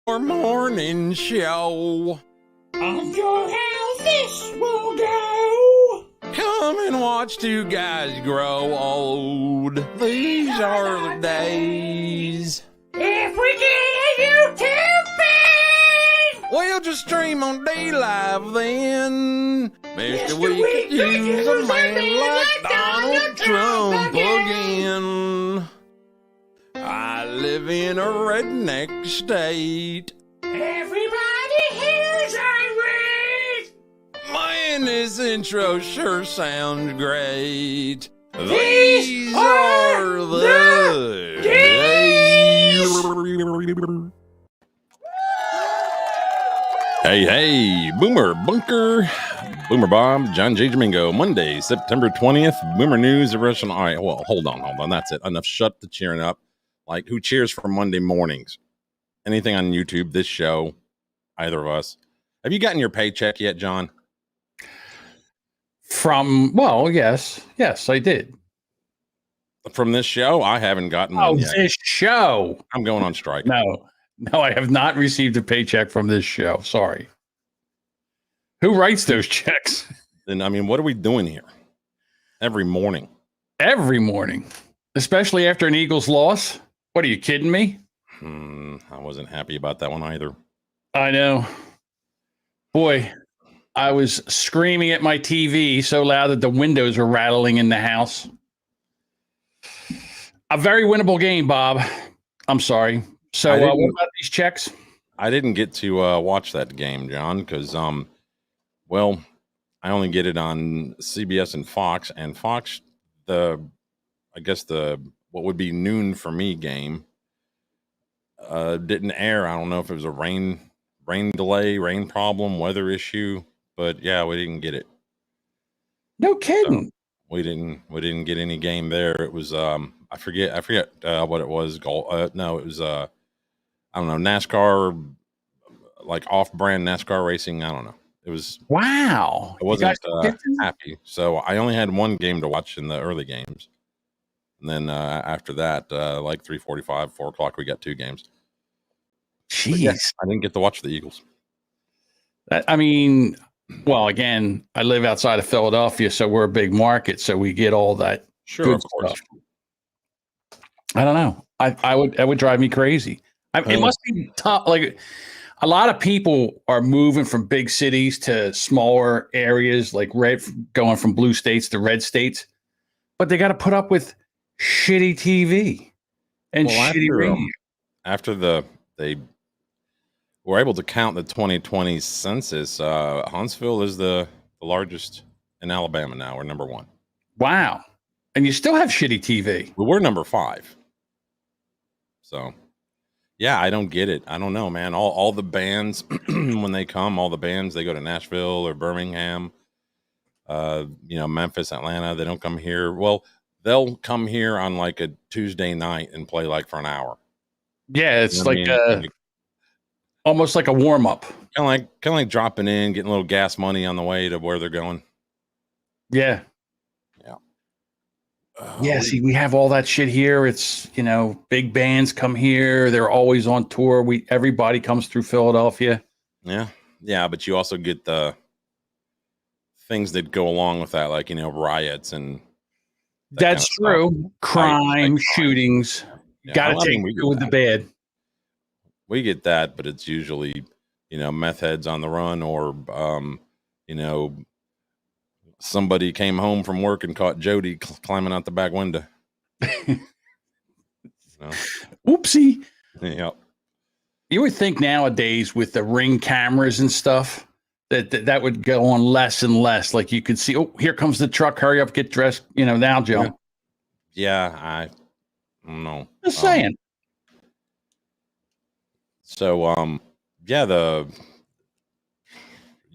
Our morning show. On your how this will go. Come and watch two guys grow old. These are the days. If we get a YouTube ban, We'll just stream on D-Live then. Mr. We could We could use a man like Donald Trump again. I live in a redneck state. everybody here's irate. Man, this intro sure sounds great. These are the days. Hey, Boomer Bunker, Boomer Bob, John J. Domingo, Monday, September 20th, Boomer News, Russian. All right, well, hold on. That's it. Enough. Shut the cheering up. Like, who cheers for Monday mornings? Anything on YouTube, this show, either of us. Have you gotten your paycheck yet, John? Yes, I did. From this show? I haven't gotten one yet. This show. I'm going on strike. No, I have not received a paycheck from this show. Sorry. Who writes those checks? Then, I mean, what are we doing here? Every morning. Every morning, especially after an Eagles loss. What, are you kidding me? I wasn't happy about that one either. I know. Boy, I was screaming at my TV so loud that the windows were rattling in the house. A very winnable game, Bob. I'm sorry. So what about these checks? I didn't get to watch that game, John, because, well, I only get it on CBS and Fox. And Fox, what would be noon for me game, didn't air. I don't know if it was a rain delay, rain problem, weather issue, but yeah, we didn't get it. No kidding. So we didn't get any game there. It was I forget what it was. No, it was I don't know, NASCAR, like off-brand NASCAR racing. I don't know. It was wow. I wasn't happy. So I only had one game to watch in the early games. And then after that, like 3:45, 4 o'clock, we got two games. Jeez. Yeah, I didn't get to watch the Eagles. Well, again, I live outside of Philadelphia, so we're a big market, so we get all that Sure, good of course. stuff. I don't know. That would drive me crazy. It must be tough. Like, a lot of people are moving from big cities to smaller areas, like going from blue states to red states, but they got to put up with shitty TV and shitty radio. After they were able to count the 2020 census, Huntsville is the largest in Alabama now. We're number 1. Wow. And you still have shitty TV. Well, we're number 5. So, yeah, I don't get it. I don't know, man. All the bands, when they come, they go to Nashville or Birmingham, Memphis, Atlanta. They don't come here. Well, they'll come here on like a Tuesday night and play like for an hour. Yeah, it's almost like a warm up. Kind of like dropping in, getting a little gas money on the way to where they're going. Yeah. Yeah, see, we have all that shit here. It's, big bands come here. They're always on tour. Everybody comes through Philadelphia. Yeah. Yeah, but you also get the things that go along with that, like, riots and that's true. Crime, shootings. Yeah, Got to take it with the bad. We get that, but it's usually, meth heads on the run or, somebody came home from work and caught Jody climbing out the back window. Oopsie. Yep. You would think nowadays with the Ring cameras and stuff that would go on less and less. Like you could see, oh, here comes the truck. Hurry up, get dressed. Now, Joe. Yeah, I don't know. Just saying. So,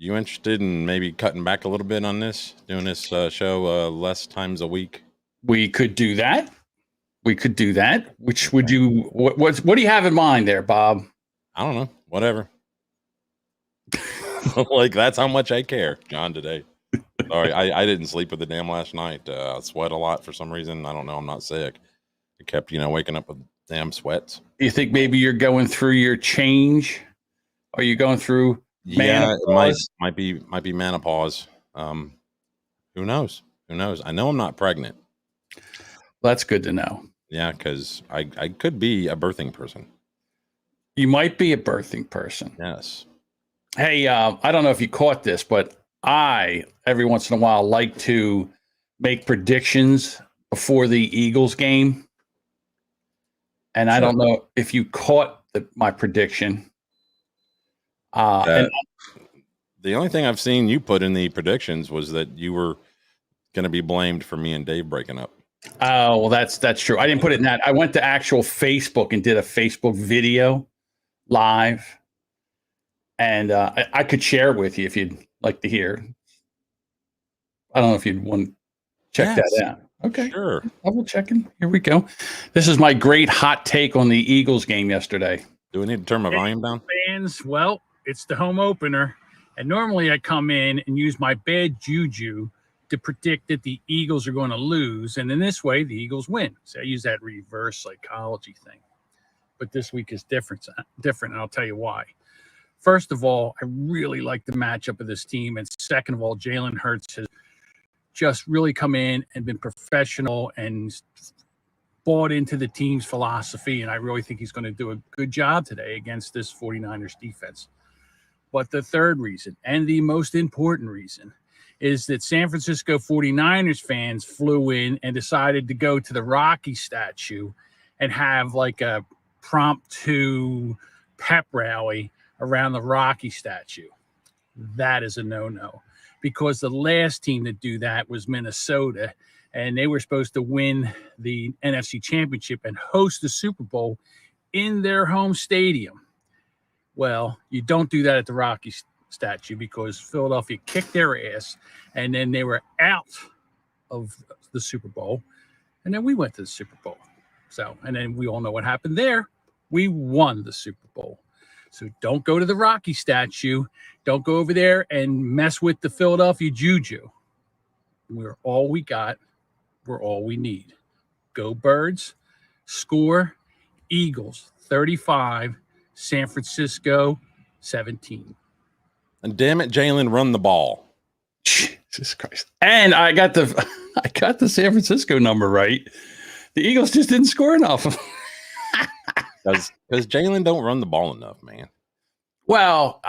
you interested in maybe cutting back a little bit on this, doing this show less times a week? We could do that. Which would you? What do you have in mind there, Bob? I don't know. Whatever. Like, that's how much I care, John, today. Sorry, I didn't sleep with a damn last night. I sweat a lot for some reason. I don't know. I'm not sick. I kept, waking up with Damn sweats. Do you think maybe you're going through your change? Are you going through Yeah, menopause? it might be menopause. Who knows? Who knows? I know I'm not pregnant. That's good to know. Yeah, because I could be a birthing person. You might be a birthing person. Yes. Hey, I don't know if you caught this, but I, every once in a while, like to make predictions before the Eagles game. And I don't know if you caught my prediction. And The only thing I've seen you put in the predictions was that you were going to be blamed for me and Dave breaking up. oh, well, that's true. I didn't put it in that. I went to actual Facebook and did a Facebook video live. And I could share it with you if you'd like to hear. I don't know if you'd want to check that out. Okay. Sure. Double checking. Here we go. This is my great hot take on the Eagles game yesterday. Do we need to turn my volume down? Fans, well, it's the home opener. And normally I come in and use my bad juju to predict that the Eagles are going to lose. And in this way, the Eagles win. So I use that reverse psychology thing. But this week is different, and I'll tell you why. First of all, I really like the matchup of this team. And second of all, Jalen Hurts has just really come in and been professional and bought into the team's philosophy. And I really think he's going to do a good job today against this 49ers defense. But the third reason, and the most important reason, is that San Francisco 49ers fans flew in and decided to go to the Rocky statue and have like a impromptu pep rally around the Rocky statue. That is a no-no, because the last team to do that was Minnesota, and they were supposed to win the NFC Championship and host the Super Bowl in their home stadium. Well, you don't do that at the Rocky statue because Philadelphia kicked their ass, and then they were out of the Super Bowl, and then we went to the Super Bowl. So, and then we all know what happened there. We won the Super Bowl. So don't go to the Rocky statue. Don't go over there and mess with the Philadelphia juju. We're all we got. We're all we need. Go Birds. Score. Eagles 35, San Francisco 17. And damn it, Jalen, run the ball. Jesus Christ. And I got the San Francisco number right. The Eagles just didn't score enough. Because Jalen don't run the ball enough, man. Well,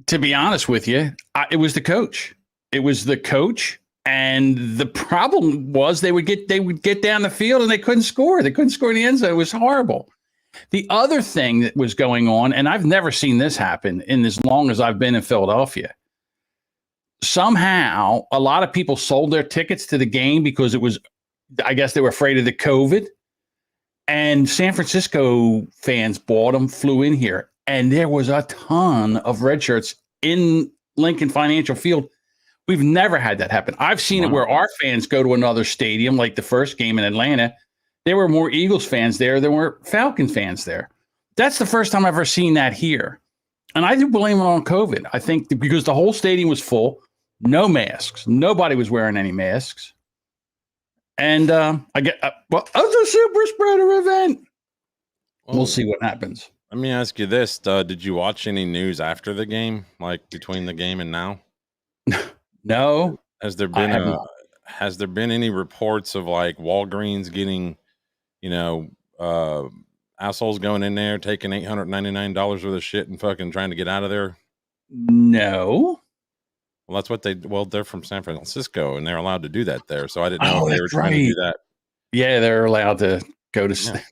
to be honest with you, it was the coach. It was the coach, and the problem was they would get down the field and they couldn't score. They couldn't score in the end zone. It was horrible. The other thing that was going on, and I've never seen this happen in as long as I've been in Philadelphia. Somehow, a lot of people sold their tickets to the game because it was, I guess they were afraid of the COVID. And San Francisco fans bought them, flew in here, and there was a ton of red shirts in Lincoln Financial Field. We've never had that happen. I've seen it where our fans go to another stadium, like the first game in Atlanta. There were more Eagles fans there than were Falcons fans there. That's the first time I've ever seen that here. And I do blame it on COVID. I think because the whole stadium was full, no masks. Nobody was wearing any masks. And I get a super spreader event. We'll see what happens. Let me ask you this: did you watch any news after the game, like between the game and now? No. Has there been any reports of like Walgreens getting, assholes going in there taking $899 worth of shit and fucking trying to get out of there? No. Well, that's what they're from San Francisco and they're allowed to do that there. So I didn't know if they were trying to do that. Yeah, they're allowed to go to, they're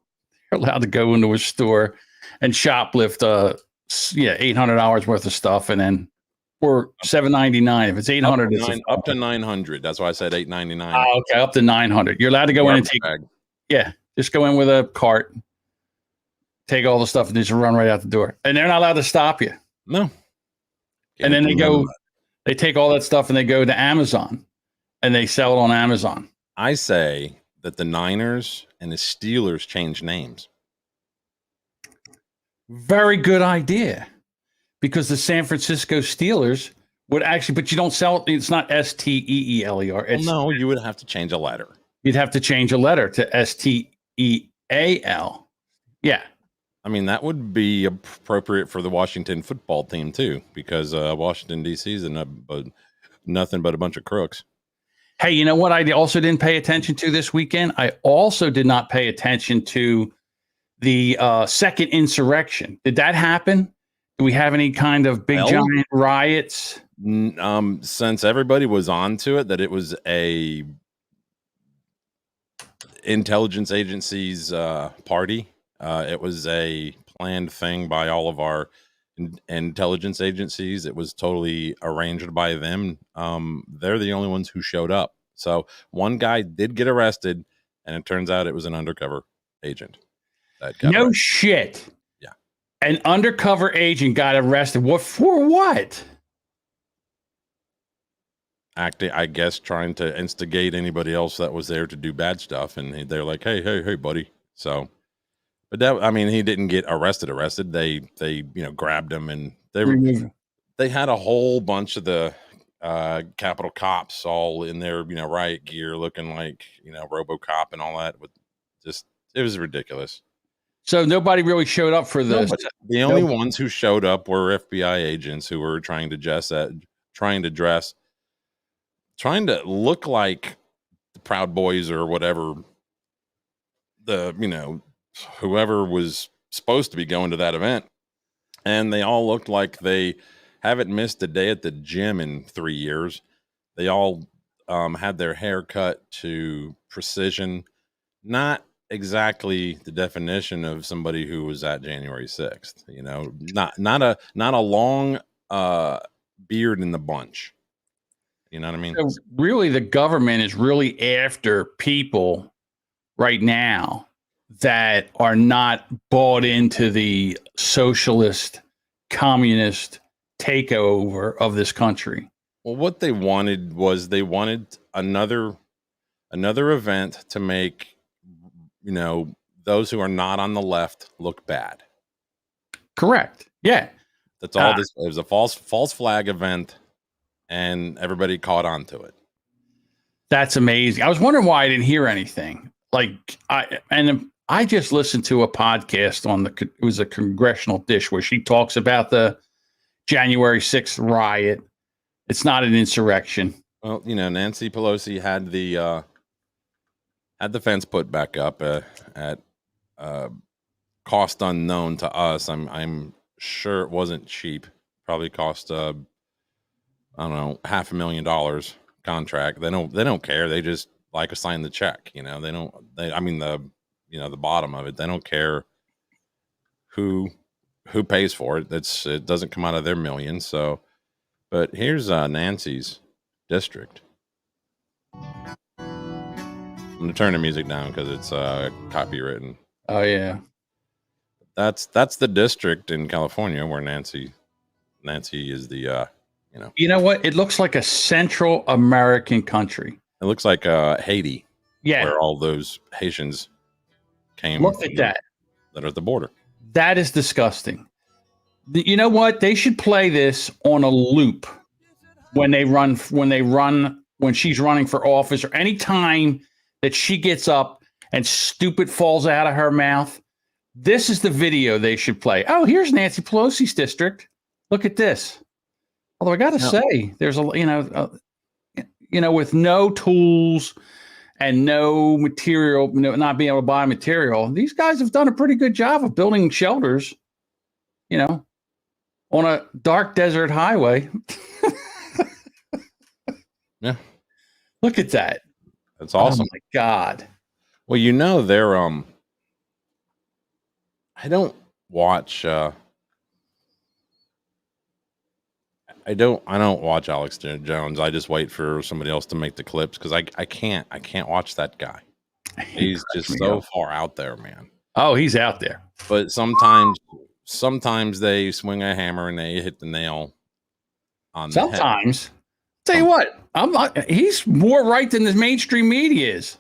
allowed to go into a store and shoplift, $800 worth of stuff. And then for $799, if it's 800, up to 900. That's why I said $899. Oh, okay. Up to 900. You're allowed to go in and take, just go in with a cart, take all the stuff and just run right out the door. And they're not allowed to stop you. No. And then they take all that stuff and they go to Amazon and they sell it on Amazon. I say that the Niners and the Steelers change names. Very good idea. Because the San Francisco Steelers would actually, but you don't sell it. It's not Steeler. Well, no, you would have to change a letter. You'd have to change a letter to Steal. Yeah. I mean, that would be appropriate for the Washington football team too, because Washington D.C. is nothing but a bunch of crooks. Hey, you know what I also didn't pay attention to this weekend? I also did not pay attention to the second insurrection. Did that happen? Do we have any kind of big giant riots? Since everybody was onto it, that it was a intelligence agency's party. It was a planned thing by all of our intelligence agencies. It was totally arranged by them. They're the only ones who showed up. So one guy did get arrested, and it turns out it was an undercover agent. No shit. Yeah. An undercover agent got arrested. What for? What? Acting, I guess, trying to instigate anybody else that was there to do bad stuff, and they're like, "Hey, buddy." So, but that, I mean, he didn't get arrested. They grabbed him, and they had a whole bunch of the Capitol cops all in their riot gear, looking like RoboCop and all that. It was ridiculous. So nobody really showed up for this. No, the only ones who showed up were FBI agents who were trying to look like the Proud Boys or whatever, whoever was supposed to be going to that event. And they all looked like they haven't missed a day at the gym in 3 years. They all had their hair cut to precision, not exactly the definition of somebody who was at January 6th. Not a long beard in the bunch. You know what I mean? So really, the government is really after people right now that are not bought into the socialist, communist takeover of this country. Well, what they wanted was another event to make those who are not on the left look bad. Correct. Yeah. That's all this. It was a false flag event, and everybody caught on to it. That's amazing. I was wondering why I didn't hear anything. I just listened to a podcast on it was a Congressional Dish where she talks about the January 6th riot. It's not an insurrection. Well, Nancy Pelosi had the fence put back up at cost unknown to us. I'm sure it wasn't cheap. Probably cost I don't know, $500,000 contract. They don't care. They just like to sign the check. The bottom of it. They don't care who pays for it. It doesn't come out of their millions. So, but here's Nancy's district. I'm gonna turn the music down because it's copywritten. Oh yeah, that's the district in California where Nancy is the You know what? It looks like a Central American country. It looks like Haiti. Yeah, where all those Haitians came. Look at that. That are at the border. That is disgusting. You know what? They should play this on a loop when she's running for office, or any time that she gets up and stupid falls out of her mouth. This is the video they should play. Oh, here's Nancy Pelosi's district. Look at this. Although I got to say, there's with no tools and no material, not being able to buy material, these guys have done a pretty good job of building shelters, on a dark desert highway. Yeah. Look at that. That's awesome. Oh my God. Well, they're I don't watch I don't watch Alex Jones. I just wait for somebody else to make the clips because I can't watch that guy. He's just so far out there, man. Oh, he's out there. But sometimes they swing a hammer and they hit the nail on the head. Sometimes. Tell you what, he's more right than the mainstream media is.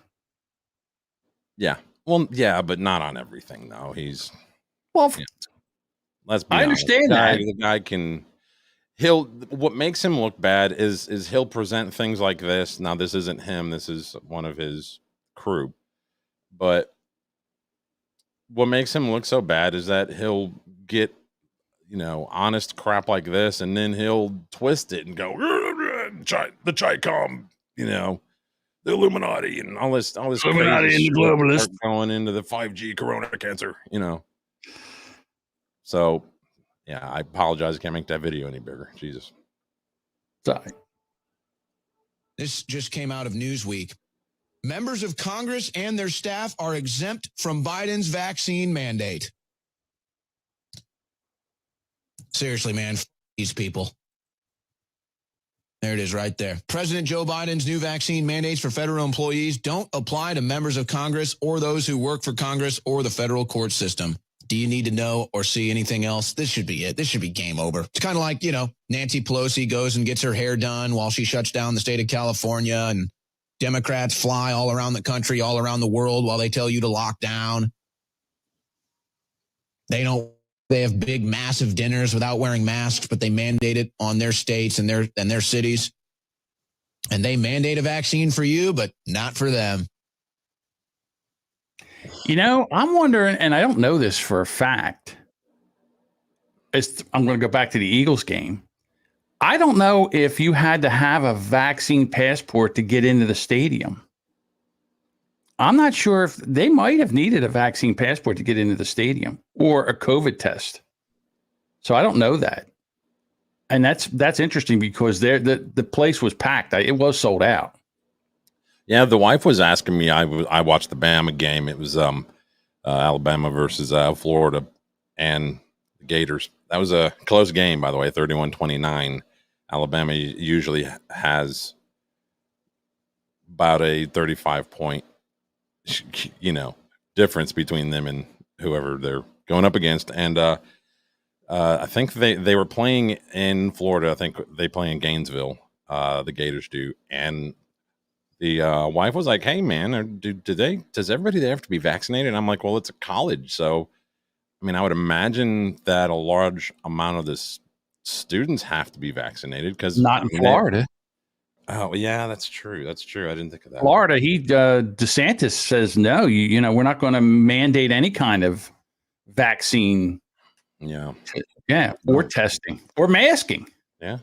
Yeah. Well, yeah, but not on everything though. Let's be honest. I understand that. The guy can what makes him look bad is he'll present things like this. Now, this isn't him. This is one of his crew. But what makes him look so bad is that he'll get, honest crap like this, and then he'll twist it and go, the Chi-Com, the Illuminati and all this Illuminati crazy and the shit globalists. start going into the 5G corona cancer, So, yeah, I apologize. I can't make that video any bigger. Jesus. Sorry. This just came out of Newsweek. Members of Congress and their staff are exempt from Biden's vaccine mandate. Seriously, man, these people. There it is right there. President Joe Biden's new vaccine mandates for federal employees don't apply to members of Congress or those who work for Congress or the federal court system. Do you need to know or see anything else? This should be it. This should be game over. It's kind of like, Nancy Pelosi goes and gets her hair done while she shuts down the state of California, and Democrats fly all around the country, all around the world while they tell you to lock down. They have big, massive dinners without wearing masks, but they mandate it on their states and their cities. And they mandate a vaccine for you, but not for them. I'm wondering, and I don't know this for a fact. I'm going to go back to the Eagles game. I don't know if you had to have a vaccine passport to get into the stadium. I'm not sure if they might have needed a vaccine passport to get into the stadium or a COVID test. So I don't know that. And that's interesting because the place was packed. It was sold out. Yeah, the wife was asking me. I watched the Bama game. It was Alabama versus Florida and the Gators. That was a close game, by the way, 31-29. Alabama usually has about a 35-point, difference between them and whoever they're going up against. And I think they were playing in Florida. I think they play in Gainesville. The Gators do. And the wife was like, "Hey, man, does everybody there have to be vaccinated?" And I'm like, "Well, it's a college, so I would imagine that a large amount of the students have to be vaccinated because not in Florida." Oh, yeah, that's true. That's true. I didn't think of that. Florida, DeSantis says no. We're not going to mandate any kind of vaccine. Yeah, or testing or masking. Yeah.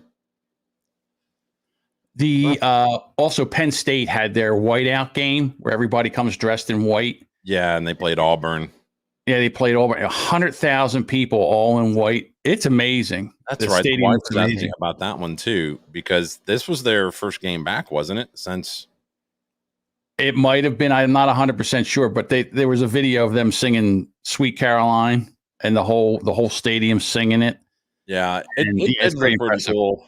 Also Penn State had their whiteout game where everybody comes dressed in white. Yeah, and they played Auburn. Yeah, they played Auburn. 100,000 people all in white. It's amazing. That's right. The wife was asking about that one too, because this was their first game back, wasn't it? Since it might have been. I'm not 100% sure, but there was a video of them singing "Sweet Caroline" and the whole stadium singing it. Yeah, it's pretty cool.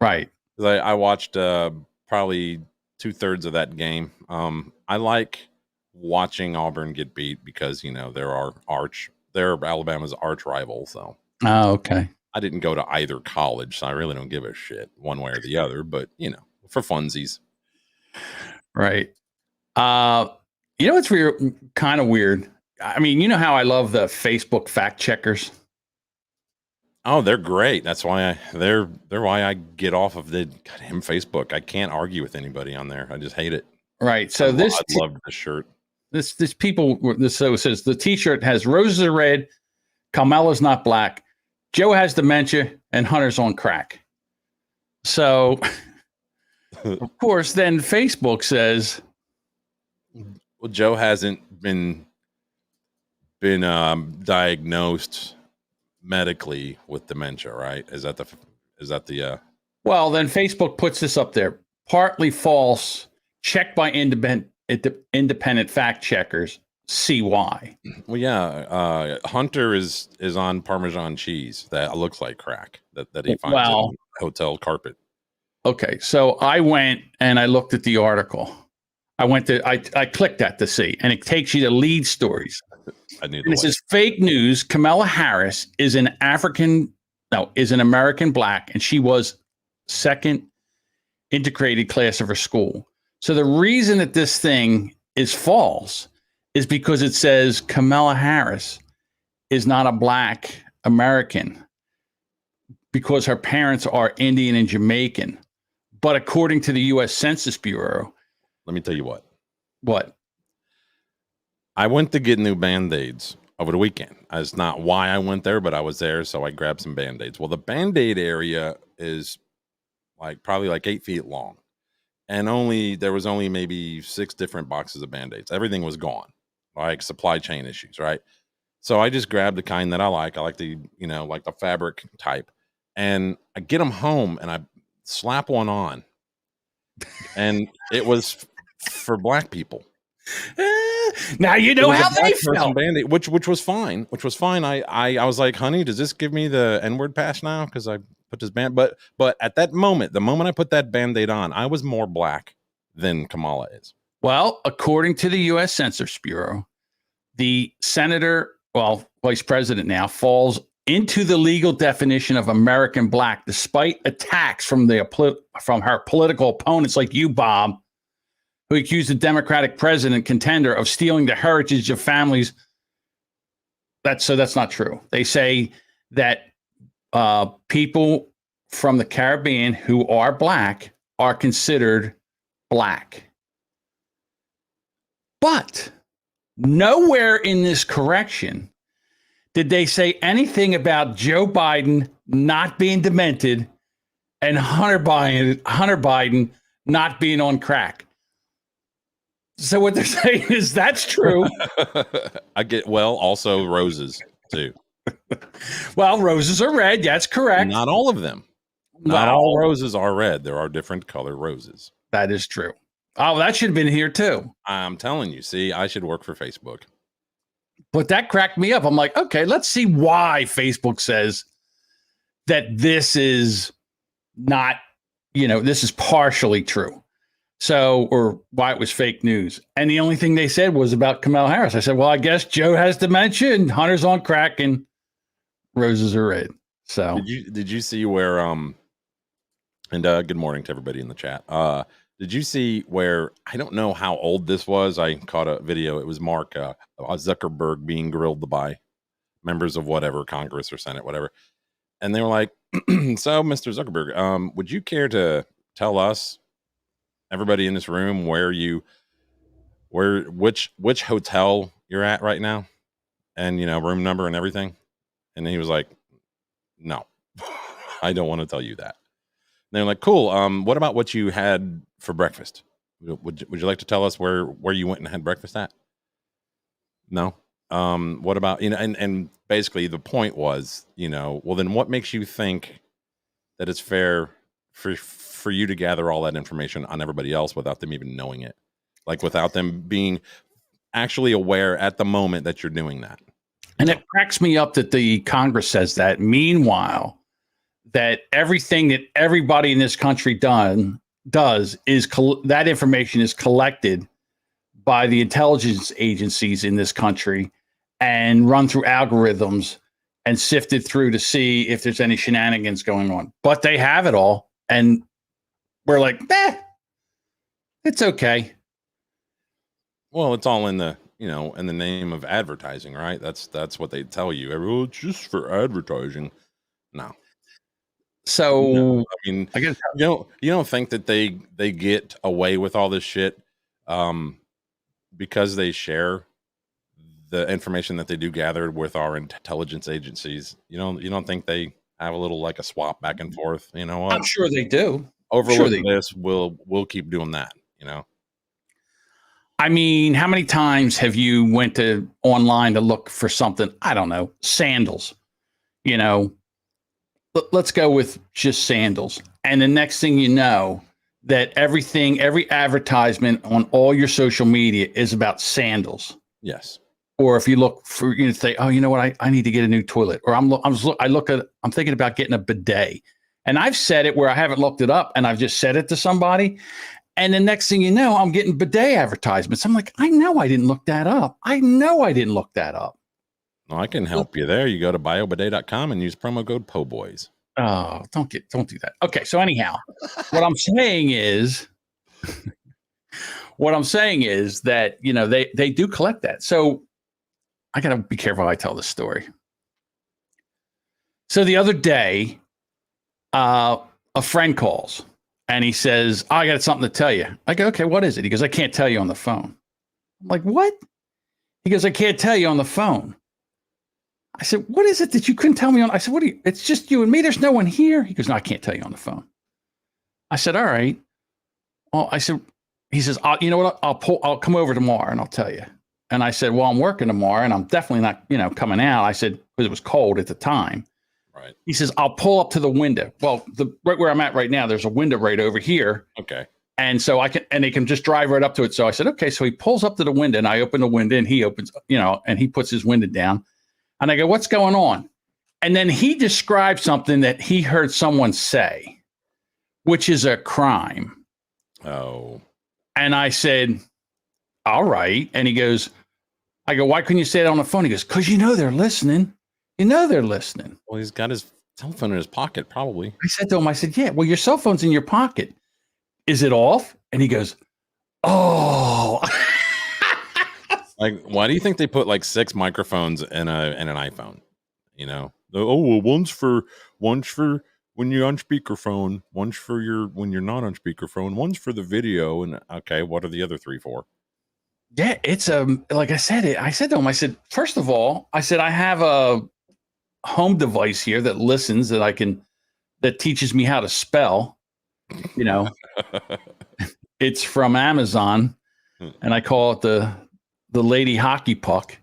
Right. I watched probably 2/3 of that game. I like watching Auburn get beat because they're Alabama's arch rival. So okay. I didn't go to either college, so I really don't give a shit one way or the other. But for funsies, right? It's weird, kind of weird. I mean, you know how I love the Facebook fact checkers. Oh, they're great. That's why they're why I get off of the goddamn Facebook. I can't argue with anybody on there. I just hate it. Right. So I love the shirt. This so it says the T-shirt has roses are red, Carmela's not black, Joe has dementia, and Hunter's on crack. So, of course, then Facebook says, "Well, Joe hasn't been diagnosed medically with dementia, right? Is that the Well, then Facebook puts this up there. Partly false. Checked by independent fact checkers. See why. Well, yeah. Hunter is on Parmesan cheese that looks like crack that he finds on hotel carpet. Okay, so I went and I looked at the article. I clicked that to see, and it takes you to lead stories. This is fake news. Kamala Harris is an American black, and she was second integrated class of her school. So the reason that this thing is false is because it says Kamala Harris is not a black American because her parents are Indian and Jamaican. But according to the U.S. Census Bureau, let me tell you what. What? I went to get new Band-Aids over the weekend. That's not why I went there, but I was there, so I grabbed some Band-Aids. Well, the Band-Aid area is probably 8 feet long, and there was only maybe 6 different boxes of Band-Aids. Everything was gone, like supply chain issues, right? So I just grabbed the kind that I like. I like the the fabric type, and I get them home and I slap one on, and it was for black people. Now you know how they felt. Band-Aid, which was fine. I was like, honey, does this give me the N-word pass now? Because I put this band, but at that moment, the moment I put that Band-Aid on, I was more black than Kamala is. Well, according to the U.S. Census Bureau, the senator, vice president now, falls into the legal definition of American black, despite attacks from her political opponents like you, Bob, who accused the Democratic president contender of stealing the heritage of families. That's not true. They say that people from the Caribbean who are black are considered black. But nowhere in this correction did they say anything about Joe Biden not being demented and Hunter Biden not being on crack. So what they're saying is that's true. Also roses too. Well, roses are red. That's correct. Not all of them. Not all roses are red. There are different color roses. That is true. Oh, that should have been here too. I'm telling you. See, I should work for Facebook. But that cracked me up. I'm like, okay, let's see why Facebook says that this is not, this is partially true. So, or why it was fake news. And the only thing they said was about Kamala Harris. I said, well, I guess Joe has dementia and Hunter's on crack and roses are red. So did you see where, and good morning to everybody in the chat. Did you see where, I don't know how old this was. I caught a video. It was Mark Zuckerberg being grilled by members of whatever, Congress or Senate, whatever. And they were like, so Mr. Zuckerberg, would you care to tell us, everybody in this room, which hotel you're at right now? And, room number and everything. And he was like, no, I don't want to tell you that. And they're like, cool. What about what you had for breakfast? Would you like to tell us where you went and had breakfast at? No. What about, and basically the point was, well, then what makes you think that it's fair for you to gather all that information on everybody else without them even knowing it? Like without them being actually aware at the moment that you're doing that. And it cracks me up that the Congress says that. Meanwhile, that everything that everybody in this country does is that information is collected by the intelligence agencies in this country and run through algorithms and sifted through to see if there's any shenanigans going on. But they have it all, and we're like, it's okay. Well, it's all in the in the name of advertising, right? That's what they tell you. Everyone, it's just for advertising. No. So I mean, I guess you don't think that they get away with all this shit because they share the information that they do gather with our intelligence agencies. You don't think they have a little like a swap back and forth? You know what? I'm sure they do. Overlook this. We'll keep doing that. I mean, how many times have you went to online to look for something? I don't know, sandals. Let's go with just sandals. And the next thing you know, that every advertisement on all your social media is about sandals. Yes. Or if you look for, say, oh, you know what, I need to get a new toilet. Or I'm thinking about getting a bidet. And I've said it where I haven't looked it up, and I've just said it to somebody. And the next thing you know, I'm getting bidet advertisements. I'm like, I know I didn't look that up. No, I can help you there. You go to biobidet.com and use promo code POBOYS. Oh, don't do that. Okay. So anyhow, what I'm saying is that, they do collect that. So I got to be careful how I tell this story. So the other day, a friend calls and he says, I got something to tell you. I go, okay, what is it? He goes, I can't tell you on the phone. I'm like, what? He goes, I can't tell you on the phone. I said, what is it that you couldn't tell me on? I said, what are you? It's just you and me. There's no one here. He goes, no, I can't tell you on the phone. I said, all right. Well, I said, he says, you know what? I'll come over tomorrow and I'll tell you. And I said, well, I'm working tomorrow and I'm definitely not, coming out. I said, because it was cold at the time. Right. He says, I'll pull up to the window. Well, right where I'm at right now, there's a window right over here. Okay. And so they can just drive right up to it. So I said, okay. So he pulls up to the window and I open the window and he opens, and he puts his window down. And I go, what's going on? And then he described something that he heard someone say, which is a crime. Oh. And I said, all right. And he goes, I go, why couldn't you say it on the phone? He goes, because they're listening. They're listening. Well, he's got his telephone in his pocket, probably. I said to him, yeah, well, your cell phone's in your pocket. Is it off? And he goes, oh. Like, why do you think they put like 6 microphones in an iPhone? Oh, well, one's for when you're on speakerphone, one's for when you're not on speakerphone, one's for the video, and okay, what are the other 3 for? Yeah, it's like I said to him, I said, first of all, I said I have a home device here that listens that teaches me how to spell. It's from Amazon, and I call it the lady hockey puck.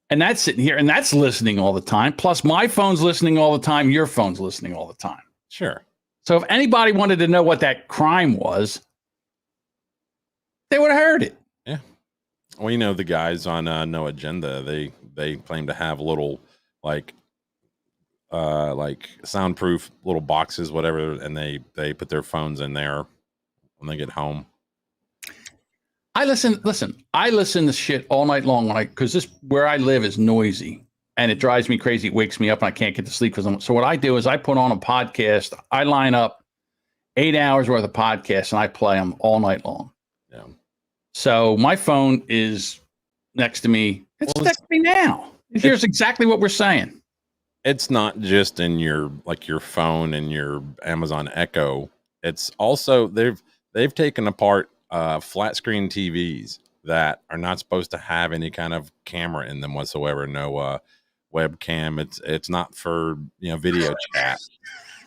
And that's sitting here and that's listening all the time. Plus my phone's listening all the time. Your phone's listening all the time. Sure. So if anybody wanted to know what that crime was, they would have heard it. Yeah. Well, the guys on No Agenda, they claim to have little like soundproof little boxes, whatever, and they put their phones in there when they get home. I listen to shit all night long because where I live is noisy and it drives me crazy. It wakes me up and I can't get to sleep so what I do is I put on a podcast. I line up 8 hours worth of podcasts and I play them all night long. Yeah. So my phone is next to me. It's next to me now. It hears exactly what we're saying. It's not just in your phone and your Amazon Echo. It's also they've taken apart flat screen TVs that are not supposed to have any kind of camera in them whatsoever. No webcam. It's not for video chat.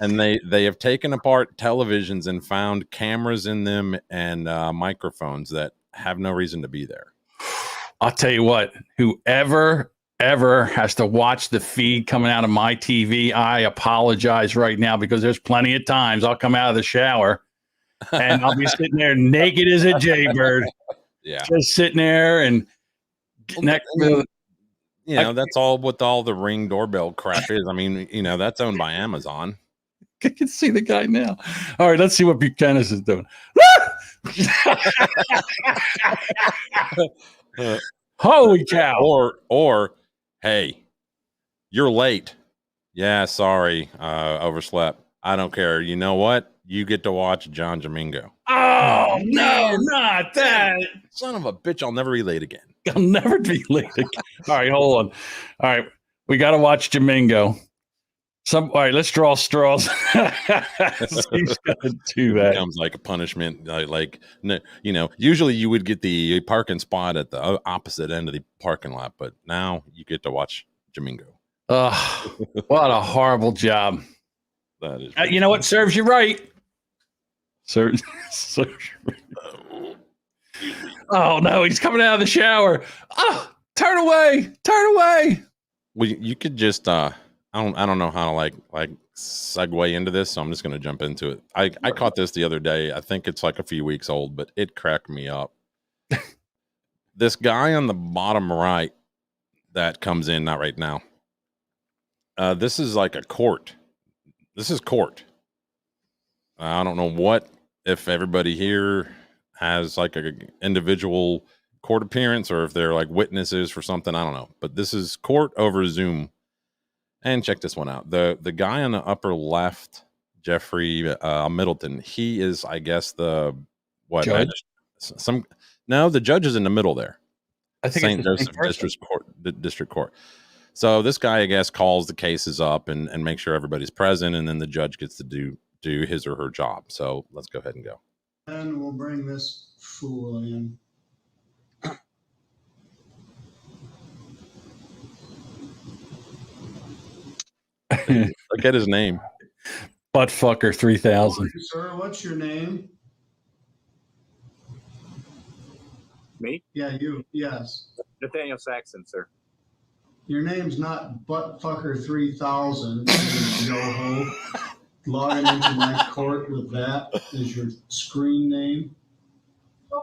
And they have taken apart televisions and found cameras in them and microphones that have no reason to be there. I'll tell you what, whoever ever has to watch the feed coming out of my TV, I apologize right now because there's plenty of times I'll come out of the shower and I'll be sitting there naked as a jaybird. Yeah. Just sitting there and next to that's all what all the Ring doorbell crap is. I mean, that's owned by Amazon. I can see the guy now. All right, let's see what Buchanan is doing. Holy cow. Or hey, you're late. Yeah, sorry. Overslept. I don't care. You know what? You get to watch John Jamingo. Oh, no, not that. Son of a bitch, I'll never be late again. I'll never be late again. All right, hold on. All right, we got to watch Jamingo. All right, let's draw straws. He's got to do that. It becomes like a punishment. Usually you would get the parking spot at the opposite end of the parking lot, but now you get to watch Jamingo. What a horrible job. That is. You know what? Serves you right. Serves you right. Oh, no, he's coming out of the shower. Oh, turn away. Turn away. Well, you could just I don't know how to like segue into this, so I'm just going to jump into it. I caught this the other day. I think it's like a few weeks old, but it cracked me up. This guy on the bottom right that comes in, not right now. This is like a court. This is court. I don't know if everybody here has like a individual court appearance or if they're like witnesses for something. I don't know, but this is court over Zoom. And check this one out. The guy on the upper left, Jeffrey Middleton, he is, I guess, the judge? The judge is in the middle there. I think St. Joseph District Court. So this guy, I guess, calls the cases up and make sure everybody's present, and then the judge gets to do his or her job. So let's go ahead and go. And we'll bring this fool in. Look at his name. Buttfucker 3000. Sir, what's your name? Me? Yeah, you. Yes. Nathaniel Saxon, sir. Your name's not Buttfucker 3000. Yo-ho. Logging into my court with that as your screen name.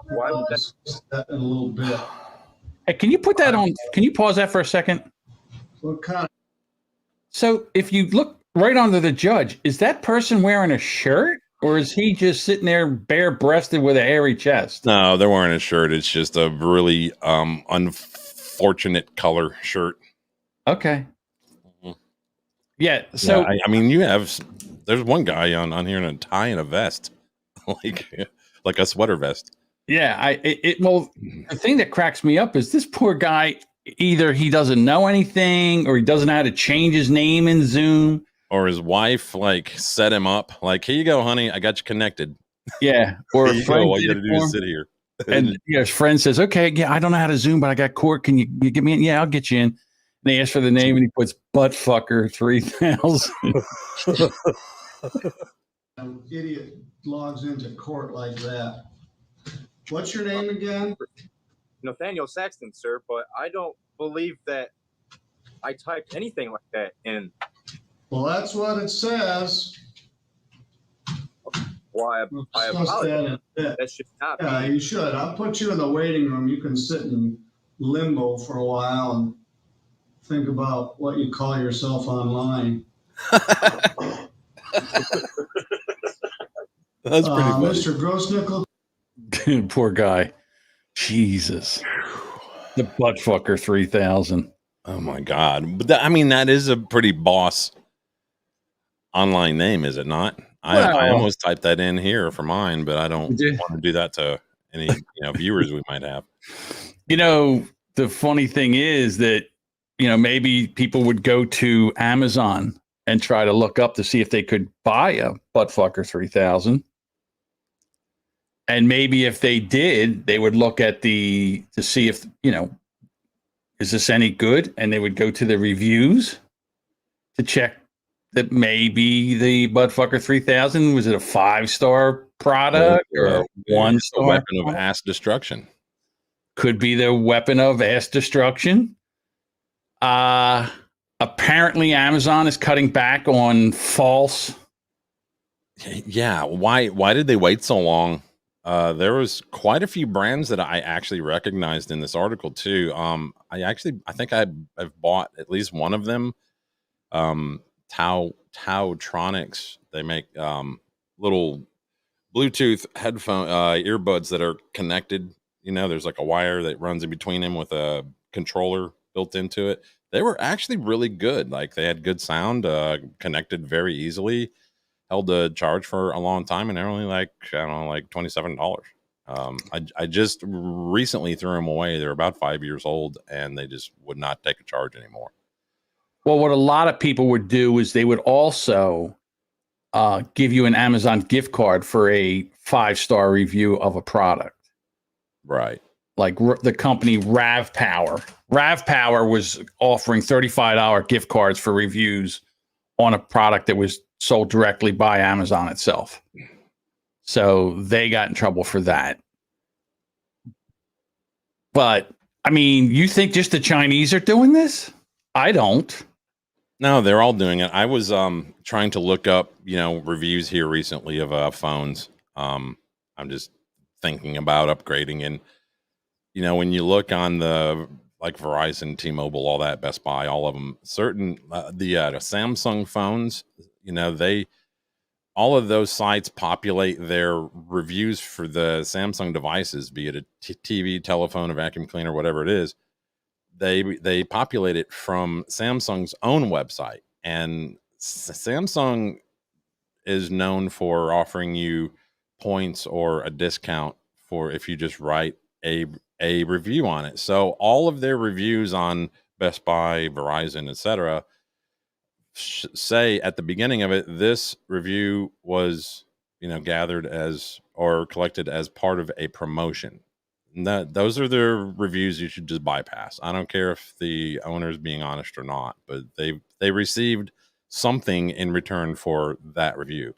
Why would I'll that? discuss that in a little bit. Hey, can you put that on? Can you pause that for a second? What kind of So if you look right under the judge, is that person wearing a shirt or is he just sitting there bare-breasted with a hairy chest? No, they're wearing a shirt. It's just a really unfortunate color shirt. Okay. Mhm. Yeah. So Yeah, I mean, there's one guy on here in a tie and a vest, like a sweater vest. yeah, well, the thing that cracks me up is this poor guy. Either he doesn't know anything, or he doesn't know how to change his name in Zoom. Or his wife like set him up, like, here you go, honey, I got you connected. Yeah, or Here a you go. friend All you did got to it do for is him. sit here. And his friend says, "Okay, yeah, I don't know how to Zoom, but I got court. Can you get me in? Yeah, I'll get you in." And they ask for the name, and he puts Buttfucker 3000. idiot logs into court like that? What's your name again? Nathaniel Saxton, sir, but I don't believe that I typed anything like that in. Well, that's what it says. Why We'll I discuss that apologize. in a bit. That should not Yeah, be. you should. I'll put you in the waiting room. You can sit in limbo for a while and think about what you call yourself online. That's pretty funny. Mr. Grossnickel, Poor guy. Jesus. The Buttfucker 3000. Oh my god! But I mean, that is a pretty boss online name, is it not? I Well- almost typed that in here for mine, but I don't You did? want to do that to any viewers we might have. You know, the funny thing is that, maybe people would go to Amazon and try to look up to see if they could buy a Buttfucker 3000. And maybe if they did, they would look at to see if, is this any good? And they would go to the reviews to check that maybe the Buttfucker 3000, was it a 5-star product or a The 1-star? weapon of ass destruction. Could be the weapon of ass destruction. Apparently Amazon is cutting back on false. Yeah, why did they wait so long? There was quite a few brands that I actually recognized in this article too. I think I've bought at least one of them. Tautronics. They make little Bluetooth headphone earbuds that are connected. There's like a wire that runs in between them with a controller built into it. They were actually really good. Like, they had good sound, connected very easily, held a charge for a long time, and they're only like $27. I just recently threw them away. They're about 5 years old, and they just would not take a charge anymore. Well, what a lot of people would do is they would also give you an Amazon gift card for a 5-star review of a product. Right. Like the company Rav Power. Rav Power was offering $35 gift cards for reviews on a product that was sold directly by Amazon itself. So they got in trouble for that. But I mean, you think just the Chinese are doing this? I don't. No, they're all doing it. I was trying to look up, reviews here recently of phones. I'm just thinking about upgrading, and when you look on the like Verizon, T-Mobile, all that, Best Buy, all of them, certain the Samsung phones, all of those sites populate their reviews for the Samsung devices, be it a TV, telephone, a vacuum cleaner, whatever it is. They populate it from Samsung's own website, and Samsung is known for offering you points or a discount for if you just write a review on it. So all of their reviews on Best Buy, Verizon, etc., say at the beginning of it, this review was gathered as or collected as part of a promotion. Those are the reviews you should just bypass. I don't care if the owner is being honest or not, but they received something in return for that review.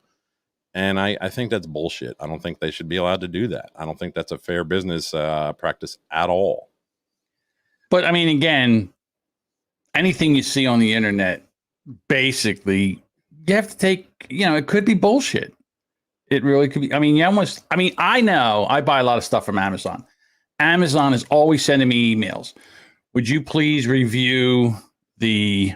And I think that's bullshit. I don't think they should be allowed to do that. I don't think that's a fair business practice at all. But I mean, again, anything you see on the internet, basically, you have to take, it could be bullshit. It really could be. I mean, I know I buy a lot of stuff from Amazon. Amazon is always sending me emails. Would you please review the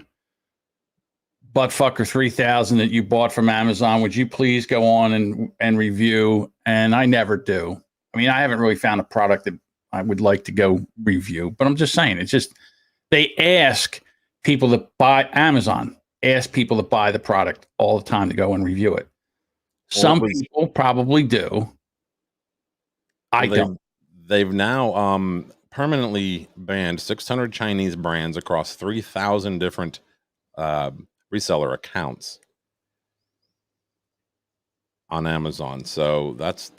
Buttfucker 3000 that you bought from Amazon? Would you please go on and review? And I never do. I mean, I haven't really found a product that I would like to go review, but I'm just saying, it's just, they ask people that buy Amazon, ask people that buy the product all the time to go and review it. Some people probably do. I don't. They've now permanently banned 600 Chinese brands across 3,000 different reseller accounts on Amazon. So that's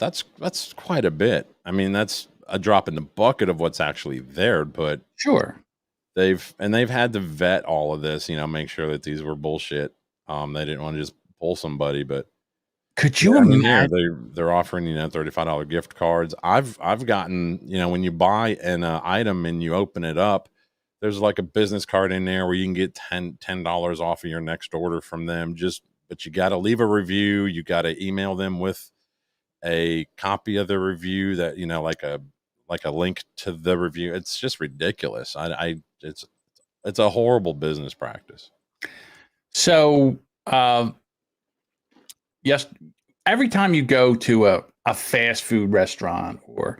quite a bit. I mean, that's a drop in the bucket of what's actually there, but sure. They've had to vet all of this, make sure that these were bullshit. They didn't want to just pull somebody, but could you imagine? They're offering, $35 gift cards. I've gotten, when you buy an item and you open it up, there's like a business card in there where you can get $10 off of your next order from them. But you got to leave a review. You got to email them with a copy of the review that, like a link to the review. It's just ridiculous. It's a horrible business practice. So, yes, every time you go to a fast food restaurant, or,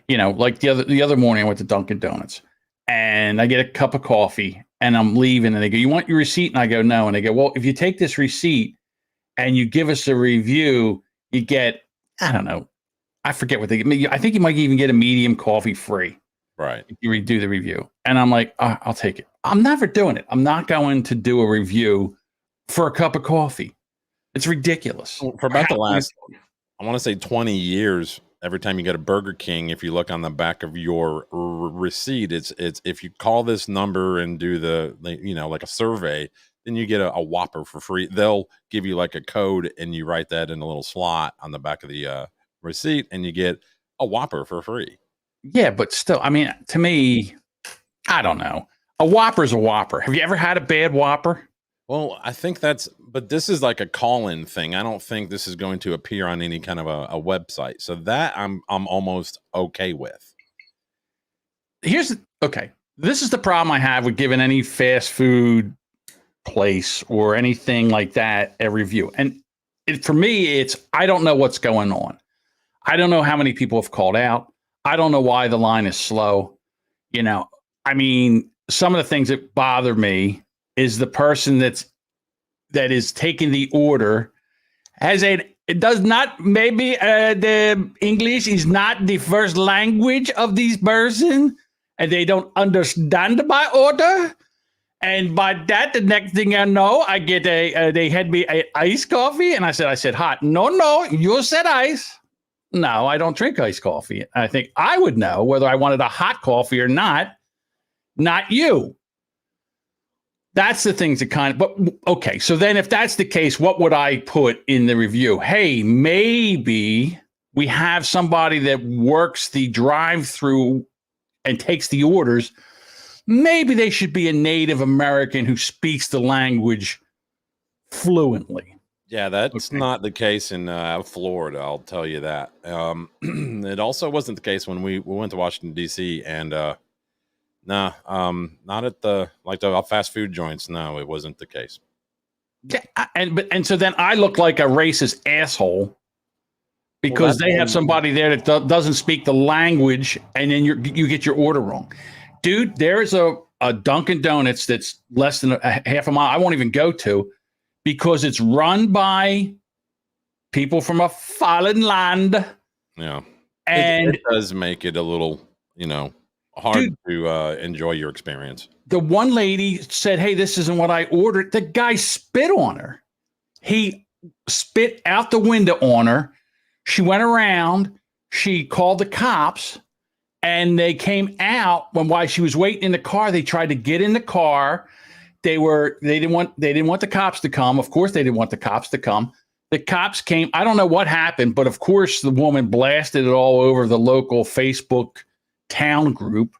like the other morning I went to Dunkin' Donuts and I get a cup of coffee and I'm leaving and they go, "You want your receipt?" And I go, "No." And they go, "Well, if you take this receipt and you give us a review, you get," I don't know, I forget what they get. I think you might even get a medium coffee free. Right. If you redo the review. And I'm like, I'll take it. I'm never doing it. I'm not going to do a review for a cup of coffee. It's ridiculous. For about the last, I want to say 20 years, every time you get a Burger King, if you look on the back of your receipt, it's if you call this number and do like a survey, then you get a Whopper for free. They'll give you like a code and you write that in a little slot on the back of the receipt and you get a Whopper for free. Yeah, but still, I mean, to me, I don't know. A Whopper's a Whopper. Have you ever had a bad Whopper? Well, I think but this is like a call-in thing. I don't think this is going to appear on any kind of a website. So that I'm almost okay with. Okay. This is the problem I have with giving any fast food place or anything like that a review. And for me, I don't know what's going on. I don't know how many people have called out. I don't know why the line is slow. I mean, some of the things that bother me is the person that is taking the order it does not, maybe the English is not the first language of this person and they don't understand my order. And by that, the next thing I know, I get they had me a iced coffee and I said hot. No, you said ice. No, I don't drink iced coffee. I think I would know whether I wanted a hot coffee or not you. That's the things that but okay. So then if that's the case, what would I put in the review? Hey, maybe we have somebody that works the drive-through and takes the orders. Maybe they should be a Native American who speaks the language fluently. Yeah, that's not the case in Florida. I'll tell you that. It also wasn't the case when we went to Washington, D.C. and not at the fast food joints. No, it wasn't the case. Yeah, and so then I look like a racist asshole because they have somebody there that doesn't speak the language, and then you get your order wrong. Dude, there is a Dunkin' Donuts that's less than a half a mile. I won't even go to because it's run by people from a foreign land. Yeah. And it does make it a little, hard to enjoy your experience. The one lady said, "Hey, this isn't what I ordered." The guy spit on her. He spit out the window on her. She went around. She called the cops. And they came out while she was waiting in the car. They tried to get in the car. they didn't want the cops to come. Of course, they didn't want the cops to come. The cops came. I don't know what happened, but of course, the woman blasted it all over the local Facebook town group.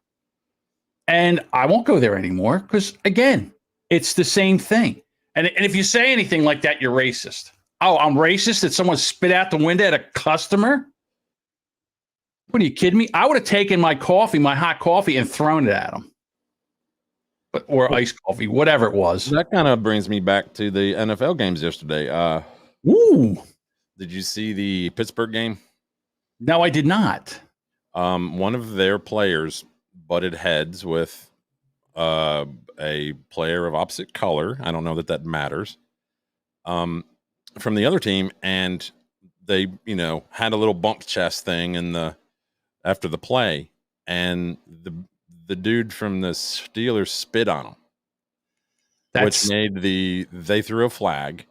And I won't go there anymore because, again, it's the same thing. And if you say anything like that, you're racist. Oh, I'm racist that someone spit out the window at a customer? What are you kidding me? I would have taken my hot coffee, and thrown it at them. Or iced coffee, whatever it was. That kind of brings me back to the NFL games yesterday. Ooh. Did you see the Pittsburgh game? No, I did not. One of their players butted heads with a player of opposite color. I don't know that matters. From the other team, and they, had a little bump chest thing after the play, and the dude from the Steelers spit on him, which made they threw a flag,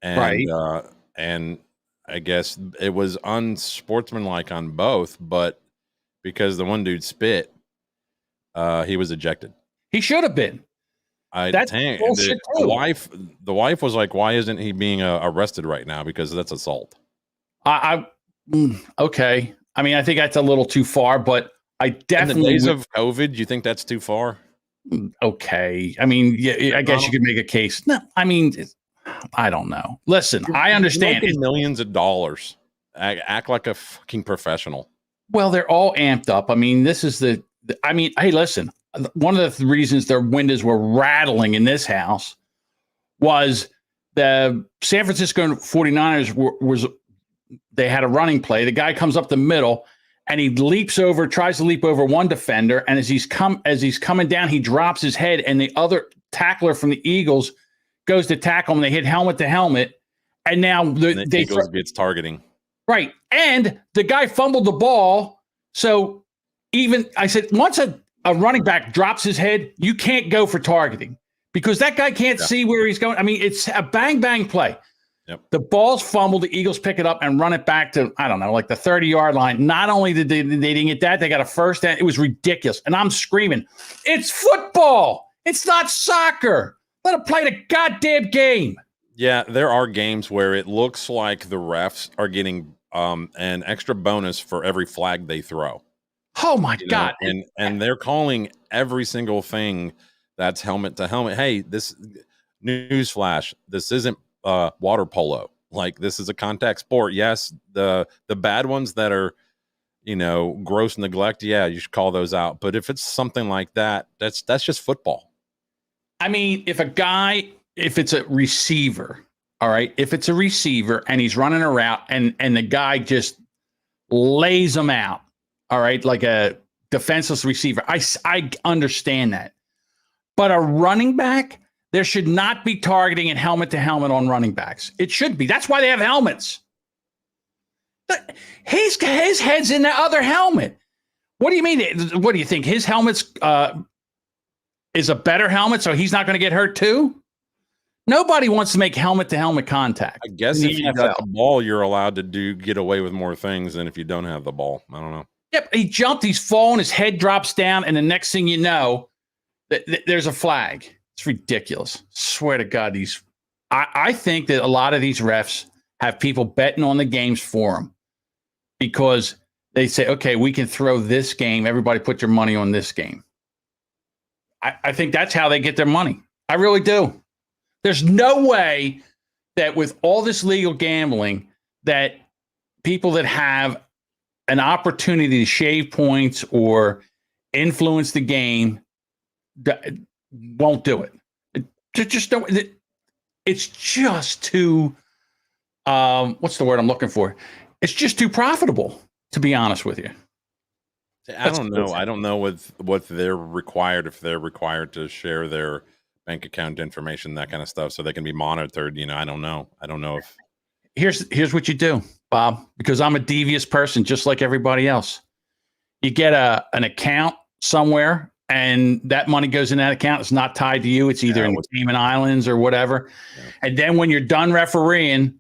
and right. And I guess it was unsportsmanlike on both, but because the one dude spit, he was ejected. He should have been. The wife was like, "Why isn't he being arrested right now? Because that's assault." Okay. I mean, I think that's a little too far, but I definitely. In the days of COVID, you think that's too far? Okay. I mean, yeah, I guess you could make a case. No, I mean, I don't know. Listen, I understand. It's millions of dollars. Act like a fucking professional. Well, they're all amped up. I mean, this is hey, listen. One of the reasons their windows were rattling in this house was the San Francisco 49ers they had a running play. The guy comes up the middle and he tries to leap over one defender. And as he's coming down, he drops his head, and the other tackler from the Eagles goes to tackle him. They hit helmet to helmet. And now the Eagles gets targeting. Right. And the guy fumbled the ball. So I said, once a running back drops his head, you can't go for targeting because that guy can't see where he's going. I mean, it's a bang, bang play. Yep. The ball's fumbled. The Eagles pick it up and run it back to, I don't know, like the 30-yard line. Not only did they didn't get that, they got a first down. It was ridiculous. And I'm screaming, it's football. It's not soccer. Let them play the goddamn game. Yeah, there are games where it looks like the refs are getting an extra bonus for every flag they throw. Oh my God. And they're calling every single thing that's helmet to helmet. Hey, this newsflash, this isn't water polo. Like, this is a contact sport. Yes, the bad ones that are, gross neglect, yeah, you should call those out. But if it's something like that, that's just football. I mean, if it's a receiver, all right, if it's a receiver and he's running a route and the guy just lays him out, all right, like a defenseless receiver, I understand that. But a running back, there should not be targeting and helmet to helmet on running backs. It should be. That's why they have helmets. But his head's in the other helmet. What do you mean? What do you think? His helmet's is a better helmet, so he's not going to get hurt too? Nobody wants to make helmet to helmet contact. I guess if you got the ball, you're allowed to get away with more things than if you don't have the ball. I don't know. Yep, he jumped, he's fallen, his head drops down, and the next thing you know, there's a flag. It's ridiculous. Swear to God, I think that a lot of these refs have people betting on the games for them because they say, okay, we can throw this game. Everybody put your money on this game. I think that's how they get their money. I really do. There's no way that with all this legal gambling that people that have an opportunity to shave points or influence the game won't do it. Just don't. It's just too. What's the word I'm looking for? It's just too profitable, to be honest with you. I don't know. I don't know what they're required, if they're required to share their bank account information, that kind of stuff, so they can be monitored. I don't know. I don't know if. Here's what you do, Bob, because I'm a devious person just like everybody else. You get an account somewhere and that money goes in that account. It's not tied to you. It's either in the Cayman Islands or whatever. Yeah. And then when you're done refereeing,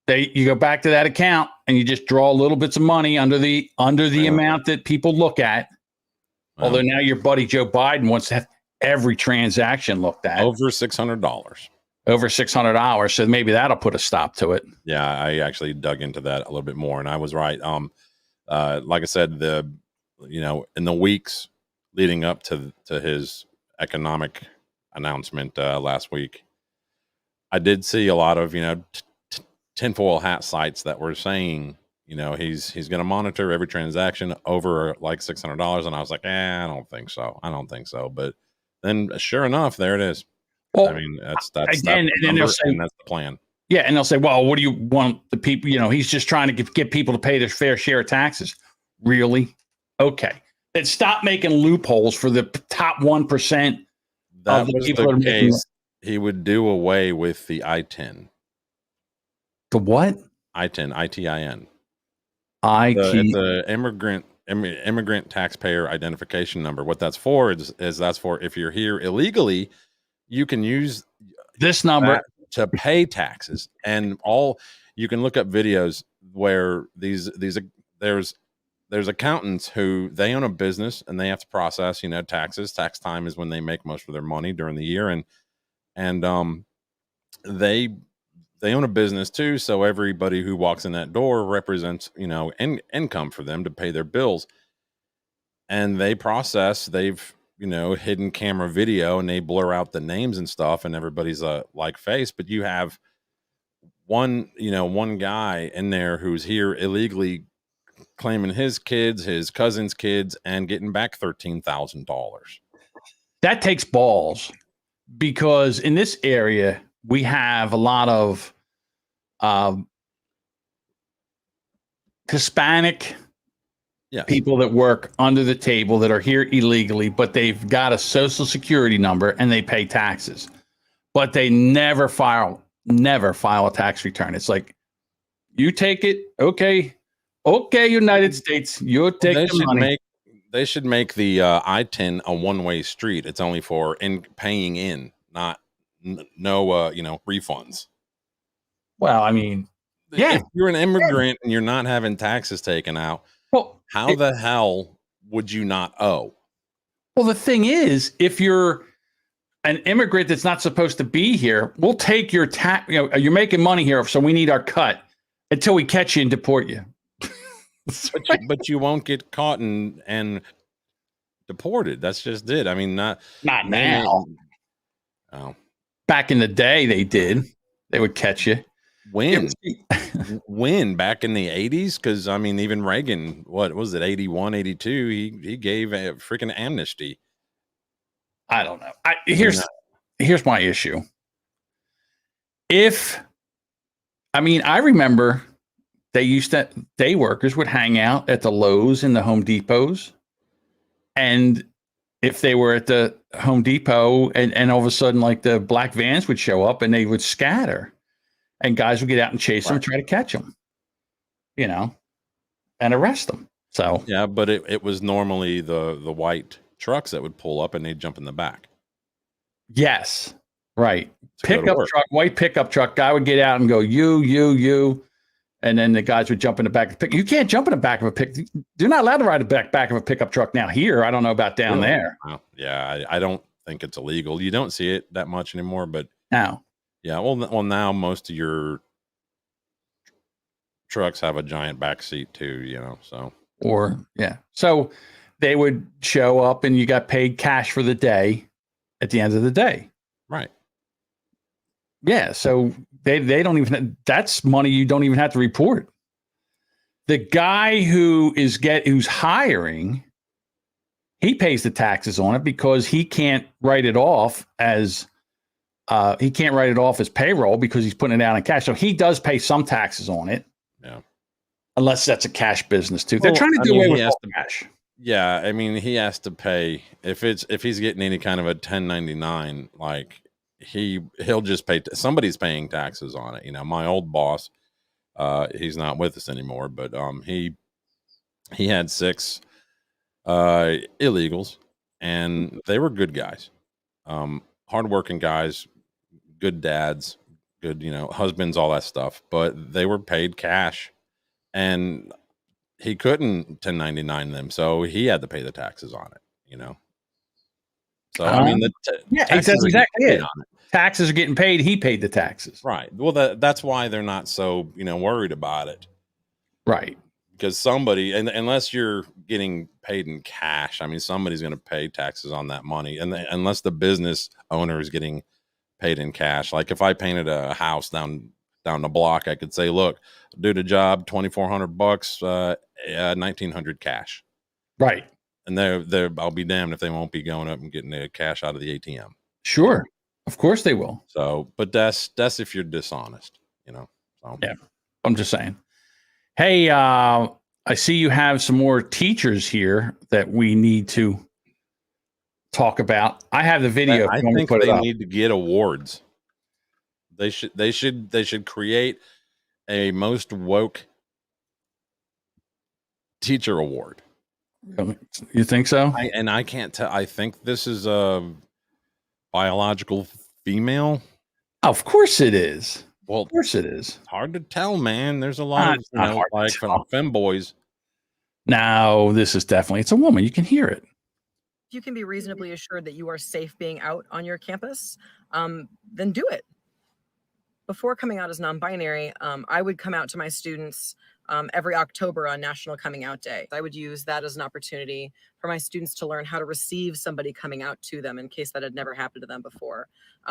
you go back to that account and you just draw little bits of money under the amount that people look at. Although now your buddy Joe Biden wants to have, every transaction looked at Over $600. over $600. So maybe that'll put a stop to it. Yeah, I actually dug into that a little bit more, and I was right. Like I said, in the weeks leading up to his economic announcement last week, I did see a lot of tinfoil hat sites that were saying he's going to monitor every transaction over like $600, and I was like, I don't think so. But then, sure enough, there it is. Well, I mean, that's again, and then they'll say, that's the plan. Yeah, and they'll say, well, what do you want the people? He's just trying to get people to pay their fair share of taxes. Really? Okay. Then stop making loopholes for the top 1%. That was the case. He would do away with the I-10. The what? I-10, I-T-I-N. It's the immigrant taxpayer identification number. What that's for is that's for if you're here illegally, you can use this number to pay taxes. And you can look up videos where there's accountants who they own a business and they have to process taxes. Tax time is when they make most of their money during the year, and they own a business too, so everybody who walks in that door represents income for them to pay their bills. And they've hidden camera video, and they blur out the names and stuff, and everybody's like face. But you have one guy in there who's here illegally, claiming his kids, his cousin's kids, and getting back $13,000. That takes balls, because in this area we have a lot of Hispanic people that work under the table that are here illegally, but they've got a social security number and they pay taxes, but they never file a tax return. It's like, you take it. Okay, United States, you take the money. They should make the I-10 a one-way street. It's only for paying in, not no refunds. Well, I mean, yeah, if you're an immigrant and you're not having taxes taken out, how the hell would you not owe? Well, the thing is, if you're an immigrant that's not supposed to be here, we'll take your tax. You're making money here, so we need our cut until we catch you and deport you. but you won't get caught and deported. That's just it. I mean, not now. Oh, back in the day, they did. They would catch you. When back in the 80s? Because I mean, even Reagan, what was it, 81, 82? He gave a freaking amnesty. I don't know. Here's my issue. I remember day workers would hang out at the Lowe's and the Home Depots. And if they were at the Home Depot and all of a sudden, like, the black vans would show up and they would scatter, and guys would get out and chase them and try to catch them, and arrest them. So, yeah, but it was normally the white trucks that would pull up and they'd jump in the back. Yes. Right. White pickup truck. Guy would get out and go, you. And then the guys would jump in the back of the pickup. You can't jump in the back of a pickup. You're not allowed to ride the back of a pickup truck now here. I don't know about down there. Well, yeah, I don't think it's illegal. You don't see it that much anymore, but now. Yeah, well, now most of your trucks have a giant back seat too, so. So they would show up and you got paid cash for the day at the end of the day. Right. Yeah, so they don't even, that's money you don't even have to report. The guy who's hiring, he pays the taxes on it because he can't write it off as payroll because he's putting it out in cash. So he does pay some taxes on it. Yeah. Unless that's a cash business too. They're trying to do away with cash. Yeah, I mean, he has to pay if he's getting any kind of a 1099, like he'll just pay. Somebody's paying taxes on it. My old boss, he's not with us anymore, but he had 6 illegals, and they were good guys, hardworking guys, good dads, good husbands, all that stuff. But they were paid cash, and he couldn't 1099 them, so he had to pay the taxes on it. So I mean, that's taxes are exactly getting paid it. on it. Taxes are getting paid. He paid the taxes. Right. Well, that's why they're not so worried about it. Right. Because somebody, and unless you're getting paid in cash, I mean, somebody's going to pay taxes on that money, and unless the business owner is getting paid in cash. Like if I painted a house down the block, I could say, look, do the job, $2,400, 1,900 cash. Right. And I'll be damned if they won't be going up and getting the cash out of the ATM. Sure. Of course they will. So, but that's if you're dishonest, So. Yeah. I'm just saying. Hey, I see you have some more teachers here that we need to talk about. I have the video. I think they need to get awards. They should create a most woke teacher award. You think so? I can't tell. I think this is a biological female. Of course it is. Well, of course it is. It's hard to tell, man. There's a lot of like femboys. No, this is definitely, it's a woman. You can hear it. You can be reasonably assured that you are safe being out on your campus, then do it. Before coming out as non-binary, I would come out to my students every October on National Coming Out Day. I would use that as an opportunity for my students to learn how to receive somebody coming out to them in case that had never happened to them before.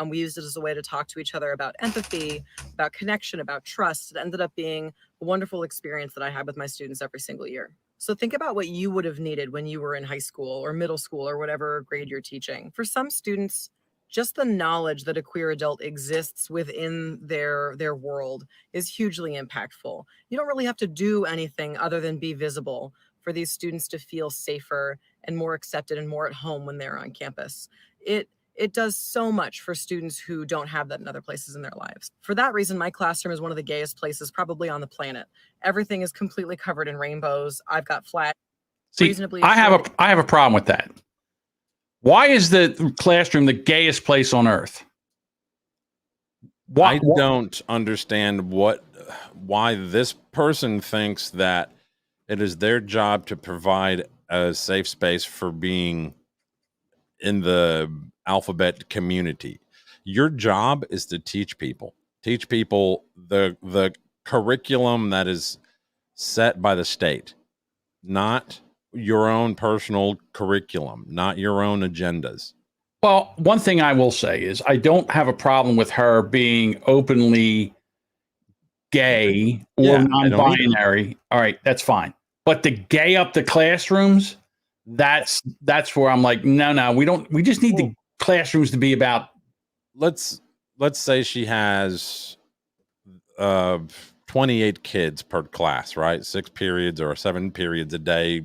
We used it as a way to talk to each other about empathy, about connection, about trust. It ended up being a wonderful experience that I had with my students every single year. So think about what you would have needed when you were in high school or middle school or whatever grade you're teaching. For some students, just the knowledge that a queer adult exists within their world is hugely impactful. You don't really have to do anything other than be visible for these students to feel safer and more accepted and more at home when they're on campus. It does so much for students who don't have that in other places in their lives. For that reason, my classroom is one of the gayest places probably on the planet. Everything is completely covered in rainbows. I've got flat. See, I have a problem with that. Why is the classroom the gayest place on earth? I don't understand why this person thinks that it is their job to provide a safe space for being in the alphabet community. Your job is to teach people the curriculum that is set by the state, not your own personal curriculum, not your own agendas. Well, one thing I will say is I don't have a problem with her being openly gay or non-binary. All right, that's fine. But to gay up the classrooms, that's where I'm like, no, we just need the classrooms to be about. Let's say she has 28 kids per class, right? 6 periods or 7 periods a day.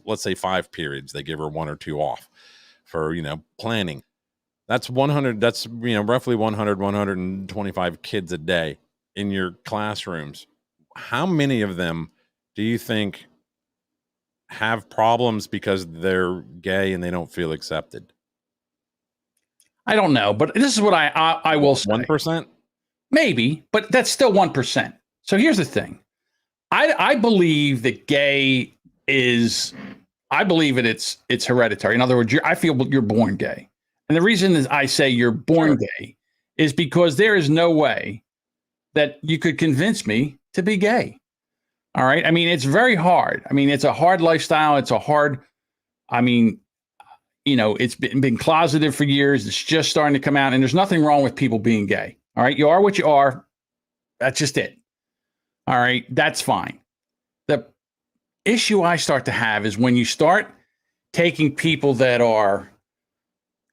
Let's say 5 periods. They give her 1 or 2 off for, planning. That's 100. That's, roughly 100, 125 kids a day in your classrooms. How many of them do you think have problems because they're gay and they don't feel accepted? I don't know, but this is what I will say. 1%? Maybe, but that's still 1%. So here's the thing. I believe that gay is, I believe it's hereditary. In other words, I feel you're born gay. And the reason is I say you're born gay is because there is no way that you could convince me to be gay. All right. I mean, it's very hard. I mean, it's a hard lifestyle. It's a hard, it's been closeted for years. It's just starting to come out, and there's nothing wrong with people being gay. All right. You are what you are. That's just it. All right. That's fine. The issue I start to have is when you start taking people that are,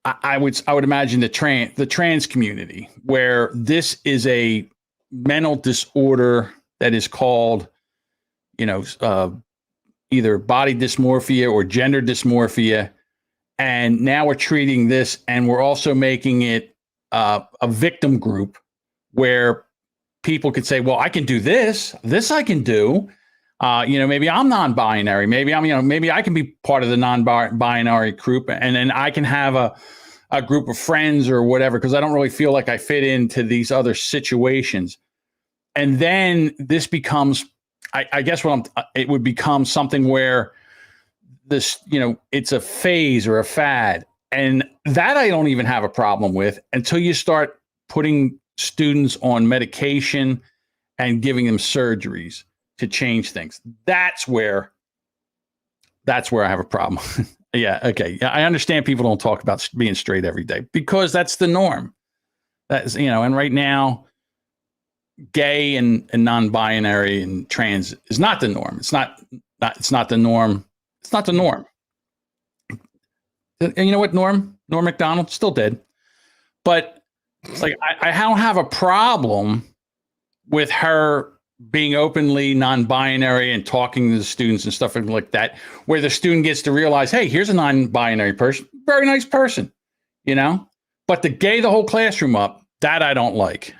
I would imagine the trans community, where this is a mental disorder that is called, either body dysmorphia or gender dysmorphia. And now we're treating this, and we're also making it a victim group where people could say, well, I can do this I can do. Maybe I'm non-binary. Maybe maybe I can be part of the non-binary group, and then I can have a group of friends or whatever, because I don't really feel like I fit into these other situations. And then this becomes, I guess it would become something where this, it's a phase or a fad. And that I don't even have a problem with until you start putting students on medication and giving them surgeries to change things. That's where I have a problem. Yeah. Okay. Yeah. I understand people don't talk about being straight every day because that's the norm. That's, and right now, gay and non-binary and trans is not the norm. It's not the norm. It's not the norm. And you know what, Norm Macdonald, still dead. But like, I don't have a problem with her being openly non-binary and talking to the students and stuff like that, where the student gets to realize, hey, here's a non-binary person, very nice person, but to gay the whole classroom up, that I don't like.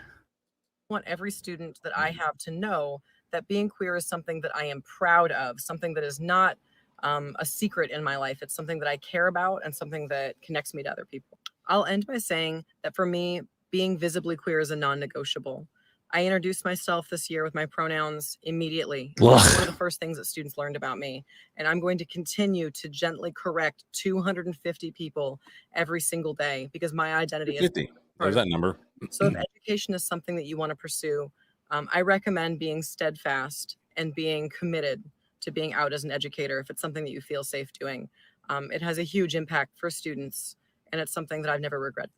I want every student that I have to know that being queer is something that I am proud of, something that is not a secret in my life. It's something that I care about and something that connects me to other people. I'll end by saying that for me, being visibly queer is a non-negotiable. I introduced myself this year with my pronouns immediately. One of the first things that students learned about me. And I'm going to continue to gently correct 250 people every single day because my identity is 50. There's that number. So if education is something that you want to pursue, I recommend being steadfast and being committed to being out as an educator if it's something that you feel safe doing. It has a huge impact for students, and it's something that I've never regretted.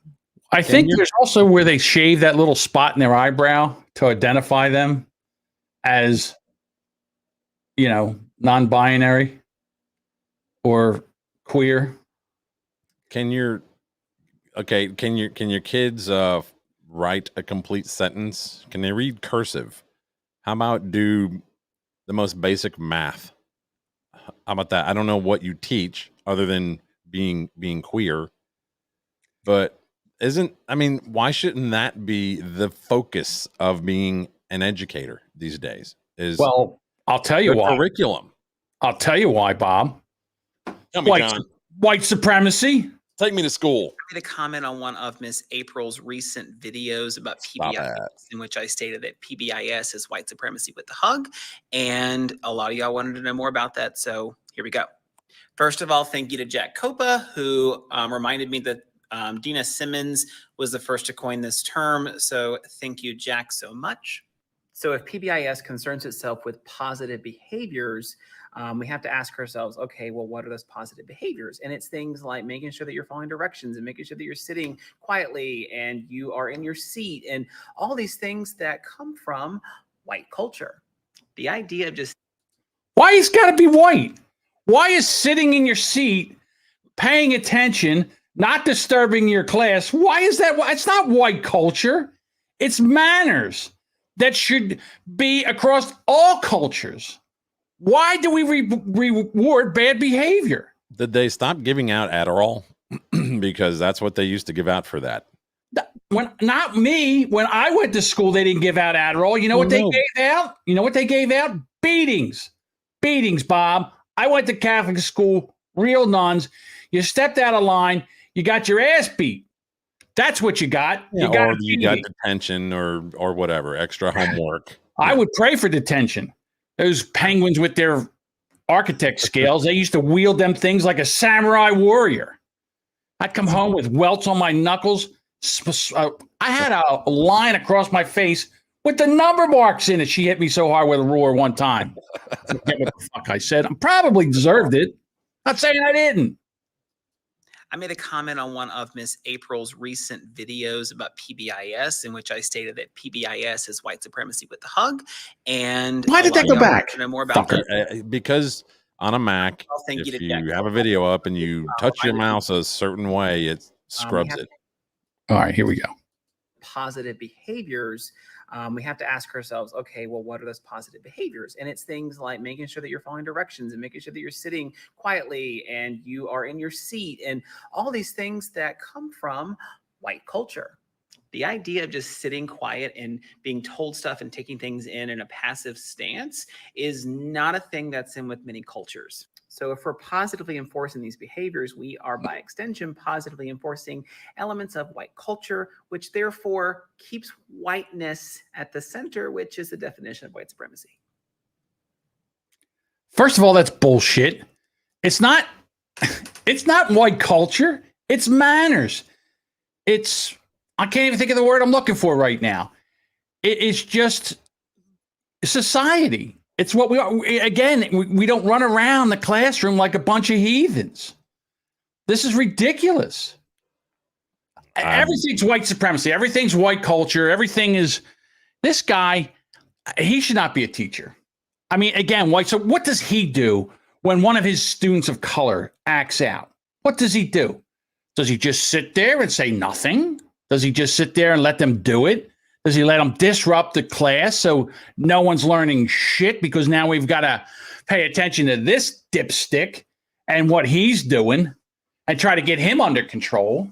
I think there's also where they shave that little spot in their eyebrow to identify them as, non-binary or queer. Can your kids write a complete sentence? Can they read cursive? How about do the most basic math? How about that? I don't know what you teach other than being queer, but why shouldn't that be the focus of being an educator these days? Well, I'll tell you why. Curriculum. I'll tell you why, Bob. Tell me, John. White supremacy. Take me to school. I made a comment on one of Miss April's recent videos about PBIS, in which I stated that PBIS is white supremacy with the hug, and a lot of y'all wanted to know more about that, so here we go. First of all, thank you to Jack Copa, who reminded me that Dina Simmons was the first to coin this term, so thank you, Jack, so much. So if PBIS concerns itself with positive behaviors, we have to ask ourselves, okay, well, what are those positive behaviors? And it's things like making sure that you're following directions and making sure that you're sitting quietly and you are in your seat and all these things that come from white culture. The idea of just... Why it's got to be white? Why is sitting in your seat, paying attention, not disturbing your class? Why is that? It's not white culture. It's manners that should be across all cultures. Why do we reward bad behavior? Did they stop giving out Adderall? Because that's what they used to give out for that. Not me. When I went to school, they didn't give out Adderall. You know what they gave out? You know what they gave out? Beatings. Beatings, Bob. I went to Catholic school, real nuns. You stepped out of line. You got your ass beat. That's what you got. Yeah, you got detention or whatever, extra homework. I would pray for detention. Those penguins with their architect scales, they used to wield them things like a samurai warrior. I'd come home with welts on my knuckles. I had a line across my face with the number marks in it. She hit me so hard with a ruler one time. I forget what the fuck I said. I probably deserved it. Not saying I didn't. I made a comment on one of Miss April's recent videos about PBIS, in which I stated that PBIS is white supremacy with the hug. And why did that go back? To know more about that. Because on a Mac, if you have a video up and you touch your mouse a certain way, it scrubs it. All right, here we go. Positive behaviors. We have to ask ourselves, okay, well, what are those positive behaviors? And it's things like making sure that you're following directions and making sure that you're sitting quietly and you are in your seat and all these things that come from white culture. The idea of just sitting quiet and being told stuff and taking things in a passive stance is not a thing that's in with many cultures. So if we're positively enforcing these behaviors, we are by extension positively enforcing elements of white culture, which therefore keeps whiteness at the center, which is the definition of white supremacy. First of all, that's bullshit. It's not white culture. It's manners. It's, I can't even think of the word I'm looking for right now. It's just society. It's what we are. Again, we don't run around the classroom like a bunch of heathens. This is ridiculous. Everything's white supremacy. Everything's white culture. Everything is, this guy, he should not be a teacher. I mean, again, white. So what does he do when one of his students of color acts out? What does he do? Does he just sit there and say nothing? Does he just sit there and let them do it? Does he let them disrupt the class so no one's learning shit because now we've got to pay attention to this dipstick and what he's doing and try to get him under control?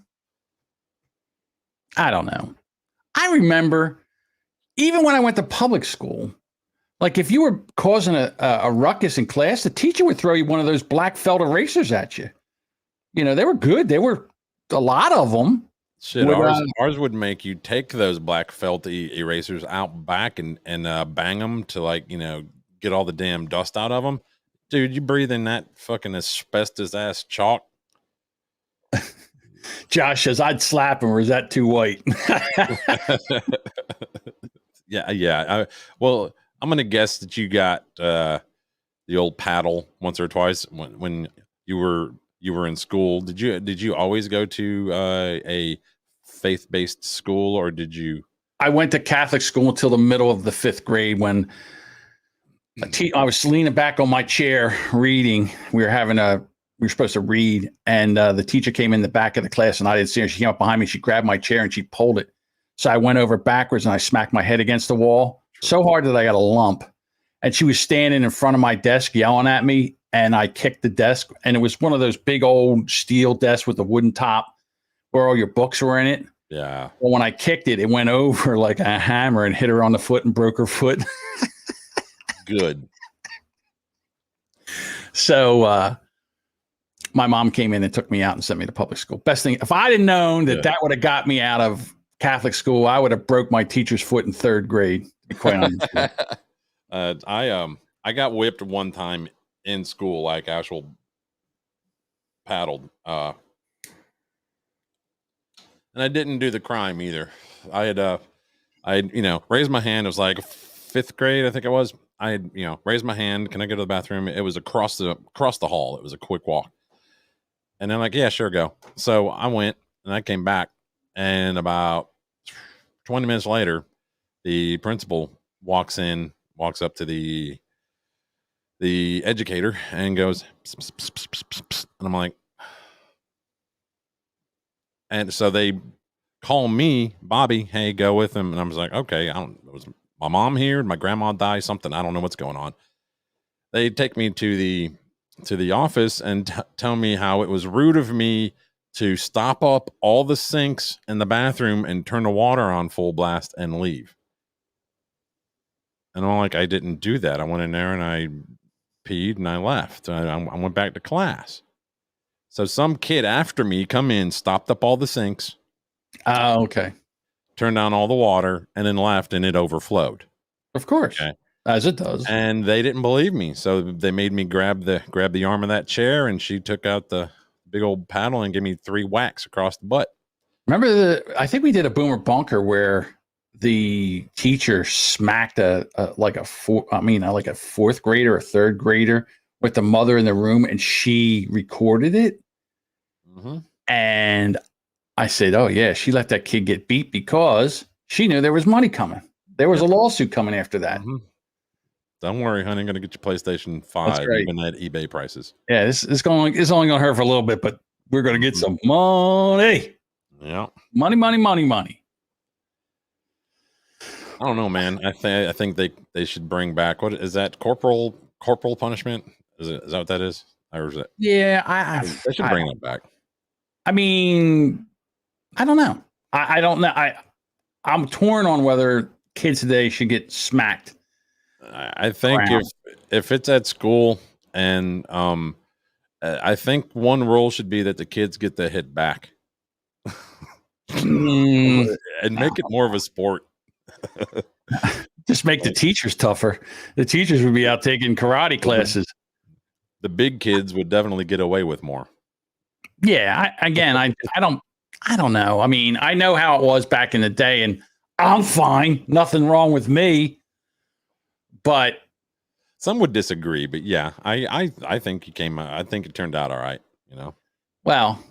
I don't know. I remember even when I went to public school, like if you were causing a ruckus in class, the teacher would throw you one of those black felt erasers at you. You know, they were good. They were a lot of them. Shit, ours would make you take those black felt erasers out back and bang them to, like, you know, get all the damn dust out of them. Dude, you breathe in that fucking asbestos ass chalk. Josh says, I'd slap him, or is that too white? Yeah. Well, I'm going to guess that you got the old paddle once or twice when you were in school. Did you always go to a faith-based school, or did you? I went to Catholic school until the middle of the 5th grade when I was leaning back on my chair reading. We were supposed to read, and the teacher came in the back of the class, and I didn't see her. She came up behind me, she grabbed my chair, and she pulled it. So I went over backwards, and I smacked my head against the wall so hard that I got a lump. And she was standing in front of my desk yelling at me, and I kicked the desk. And it was one of those big old steel desks with a wooden top where all your books were in it. Yeah. Well, when I kicked it, it went over like a hammer and hit her on the foot and broke her foot. Good. So my mom came in and took me out and sent me to public school. Best thing, if I'd have known that would have got me out of Catholic school, I would have broke my teacher's foot in 3rd grade. To be quite honest. I got whipped one time in school, like actual paddled. And I didn't do the crime either. I had raised my hand. It was like 5th grade, I think it was. I had, raised my hand. Can I go to the bathroom? It was across the hall. It was a quick walk. And I'm like, yeah, sure, go. So I went and I came back, and about 20 minutes later, the principal walks up to the educator and goes, pss, pss, pss, pss, pss, pss. And I'm like, and so they call me, Bobby, hey, go with him. And I was like, okay, was my mom here? Did my grandma die? Something. I don't know what's going on. They take me to the office and tell me how it was rude of me to stop up all the sinks in the bathroom and turn the water on full blast and leave. And I'm like, I didn't do that. I went in there and I peed and I left. I went back to class. So some kid after me come in, stopped up all the sinks. Oh, okay. Turned down all the water and then left, and it overflowed. Of course. Okay. As it does. And they didn't believe me. So they made me grab the arm of that chair, and she took out the big old paddle and gave me 3 whacks across the butt. Remember I think we did a Boomer Bunker where the teacher smacked a 4th grader or 3rd grader with the mother in the room, and she recorded it. Mm-hmm. And I said, oh yeah, she let that kid get beat because she knew there was money coming. There was a lawsuit coming after that. Mm-hmm. Don't worry, honey. I'm going to get your PlayStation 5 even at eBay prices. Yeah, it's only going to hurt for a little bit, but we're going to get some money. Yeah. Money. I don't know, man. I think they should bring back, what is that, corporal punishment? Is that what that is? Or is it? Yeah, they should bring that back. I mean, I don't know. I don't know. I'm torn on whether kids today should get smacked. I think if it's at school, and I think one rule should be that the kids get the hit back. And make it more of a sport. Just make the teachers tougher. The teachers would be out taking karate classes. The big kids would definitely get away with more. Yeah. I don't know. I mean, I know how it was back in the day, and I'm fine. Nothing wrong with me. But some would disagree. But yeah, I think he came. I think it turned out all right. You know. Well,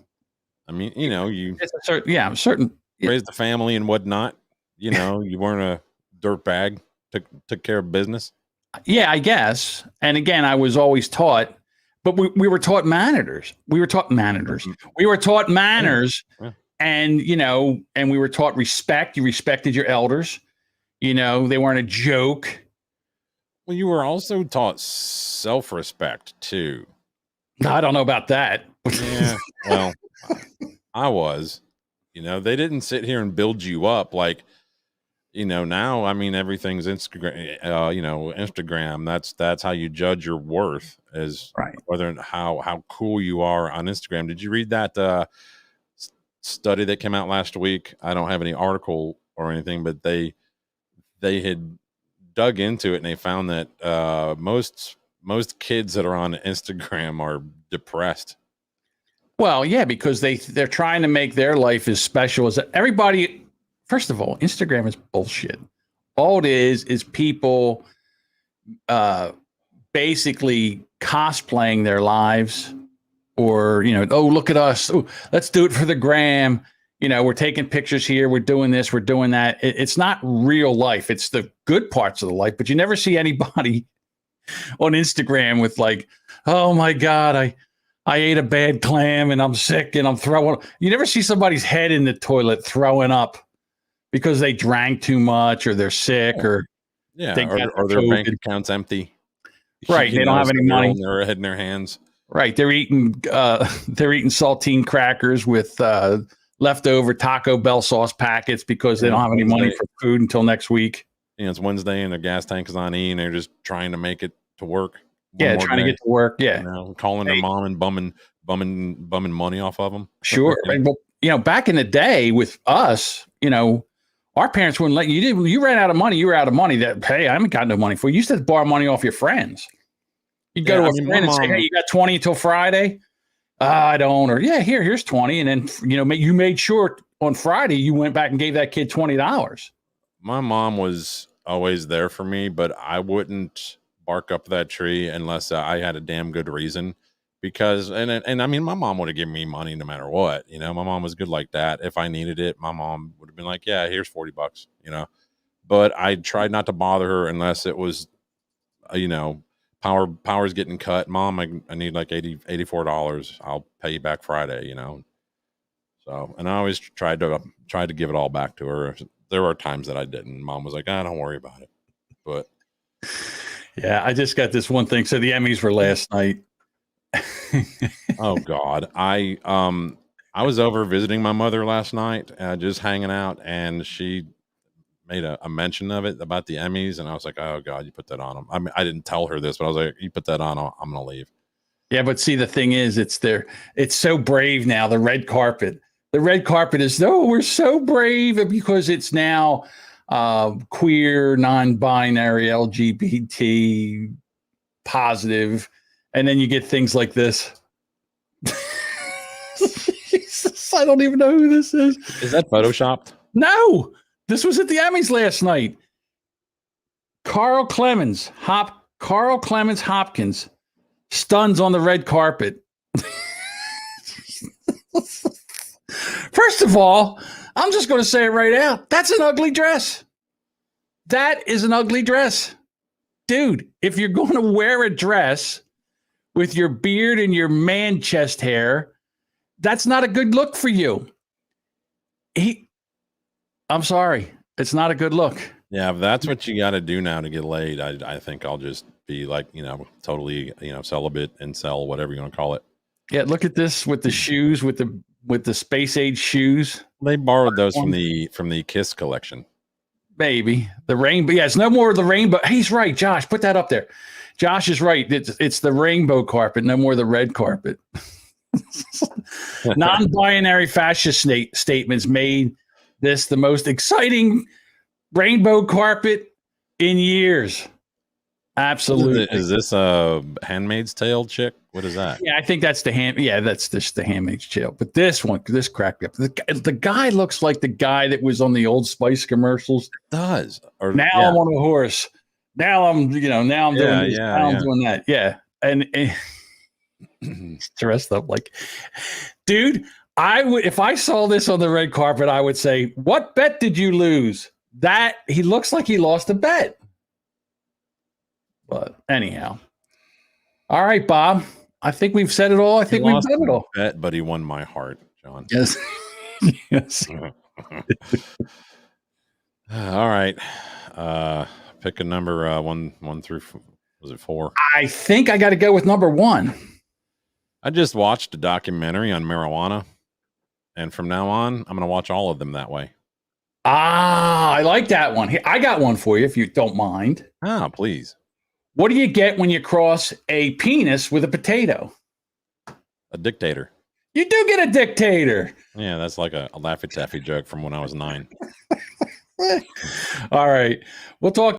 I mean, you know, you it's a certain raised the family and whatnot. You know, you weren't a dirtbag. Took care of business. Yeah, I guess. And again, I was always taught, but we were taught manners. We were taught manners. We were taught manners, and you know, and we were taught respect. You respected your elders. You know, they weren't a joke. Well, you were also taught self-respect too. I don't know about that. Yeah, well, I was. You know, they didn't sit here and build you up like, you know, now, I mean, everything's Instagram, you know, Instagram. That's how you judge your worth, is right. Whether how cool you are on Instagram. Did you read that study that came out last week? I don't have any article or anything, but they had dug into it and they found that most kids that are on Instagram are depressed. Well, yeah, because they're trying to make their life as special as everybody. First of all, Instagram is bullshit. All it is people basically cosplaying their lives, or, you know, oh, look at us. Oh, let's do it for the gram. You know, we're taking pictures here. We're doing this. We're doing that. It's not real life. It's the good parts of the life, but you never see anybody on Instagram with like, oh my God, I ate a bad clam and I'm sick and I'm throwing. You never see somebody's head in the toilet throwing up because they drank too much, or they're sick, or or their bank account's empty. Right, they don't have any money. Their head in their hands. Right, they're eating saltine crackers with leftover Taco Bell sauce packets because they don't have any money for food until next week. You know, it's Wednesday and their gas tank is on E, and they're just trying to make it to work. Yeah, trying to get to work. Yeah, you know, calling their mom and bumming money off of them. Sure, well, you know, back in the day with us, you know, our parents wouldn't let you. You ran out of money. You were out of money. That, hey, I haven't got no money for you. You used to borrow money off your friends. You'd go to a friend and say, hey, you got 20 until Friday? I don't. Or yeah, here's 20. And then, you know, you made sure on Friday you went back and gave that kid $20. My mom was always there for me, but I wouldn't bark up that tree unless I had a damn good reason. Because and I mean, my mom would have given me money no matter what. You know, my mom was good like that. If I needed it, my mom would have been like, yeah, here's $40, you know. But I tried not to bother her unless it was, you know, power's getting cut. Mom, I need like $84. I'll pay you back Friday, you know. So, and I always tried to give it all back to her. There were times that I didn't. Mom was like, don't worry about it. But yeah, I just got this one thing. So the Emmys were last night. Oh God. I was over visiting my mother last night, just hanging out, and she made a mention of it about the Emmys, and I was like, oh God, you put that on them. I mean, I didn't tell her this, but I was like, you put that on, I'm gonna leave. Yeah, but see, the thing is, it's so brave now. The red carpet is, we're so brave because it's now queer, non-binary, LGBT positive. And then you get things like this. Jesus, I don't even know who this is. Is that photoshopped? No, this was at the Emmys last night. Carl Clemens Hopkins stuns on the red carpet. First of all, I'm just going to say it right out. That's an ugly dress. That is an ugly dress. Dude, if you're going to wear a dress with your beard and your man chest hair, that's not a good look for you. I'm sorry. It's not a good look. Yeah, if that's what you got to do now to get laid, I think I'll just be like, you know, totally, you know, celibate and sell whatever you want to call it. Yeah, look at this with the shoes, with the space age shoes. They borrowed those from the Kiss collection. Maybe the rainbow. Yeah, it's no more of the rainbow. He's right, Josh. Put that up there. Josh is right. It's the rainbow carpet, no more the red carpet. Non-binary fascist statements made this the most exciting rainbow carpet in years. Absolutely. Is this a Handmaid's Tale chick? What is that? Yeah, I think that's the hand. Yeah, that's just the Handmaid's Tale. But this one, this cracked me up. The guy looks like the guy that was on the Old Spice commercials. It does. Or, Now yeah. I'm on a horse. Now I'm, now I'm doing this. Yeah, now I'm yeah. doing that. Yeah, and he's dressed up like, dude. I would, if I saw this on the red carpet, I would say, "What bet did you lose?" That he looks like he lost a bet. But anyhow, all right, Bob. I think we've said it all. I think we've done it all. Bet, but he won my heart, John. Yes. Yes. All right. Pick a number one through, was it 4? I think I got to go with number 1. I just watched a documentary on marijuana, and from now on, I'm going to watch all of them that way. Ah, I like that one. Here, I got one for you if you don't mind. Ah, please. What do you get when you cross a penis with a potato? A dictator. You do get a dictator. Yeah, that's like a Laffy Taffy joke from when I was 9. All right. We'll talk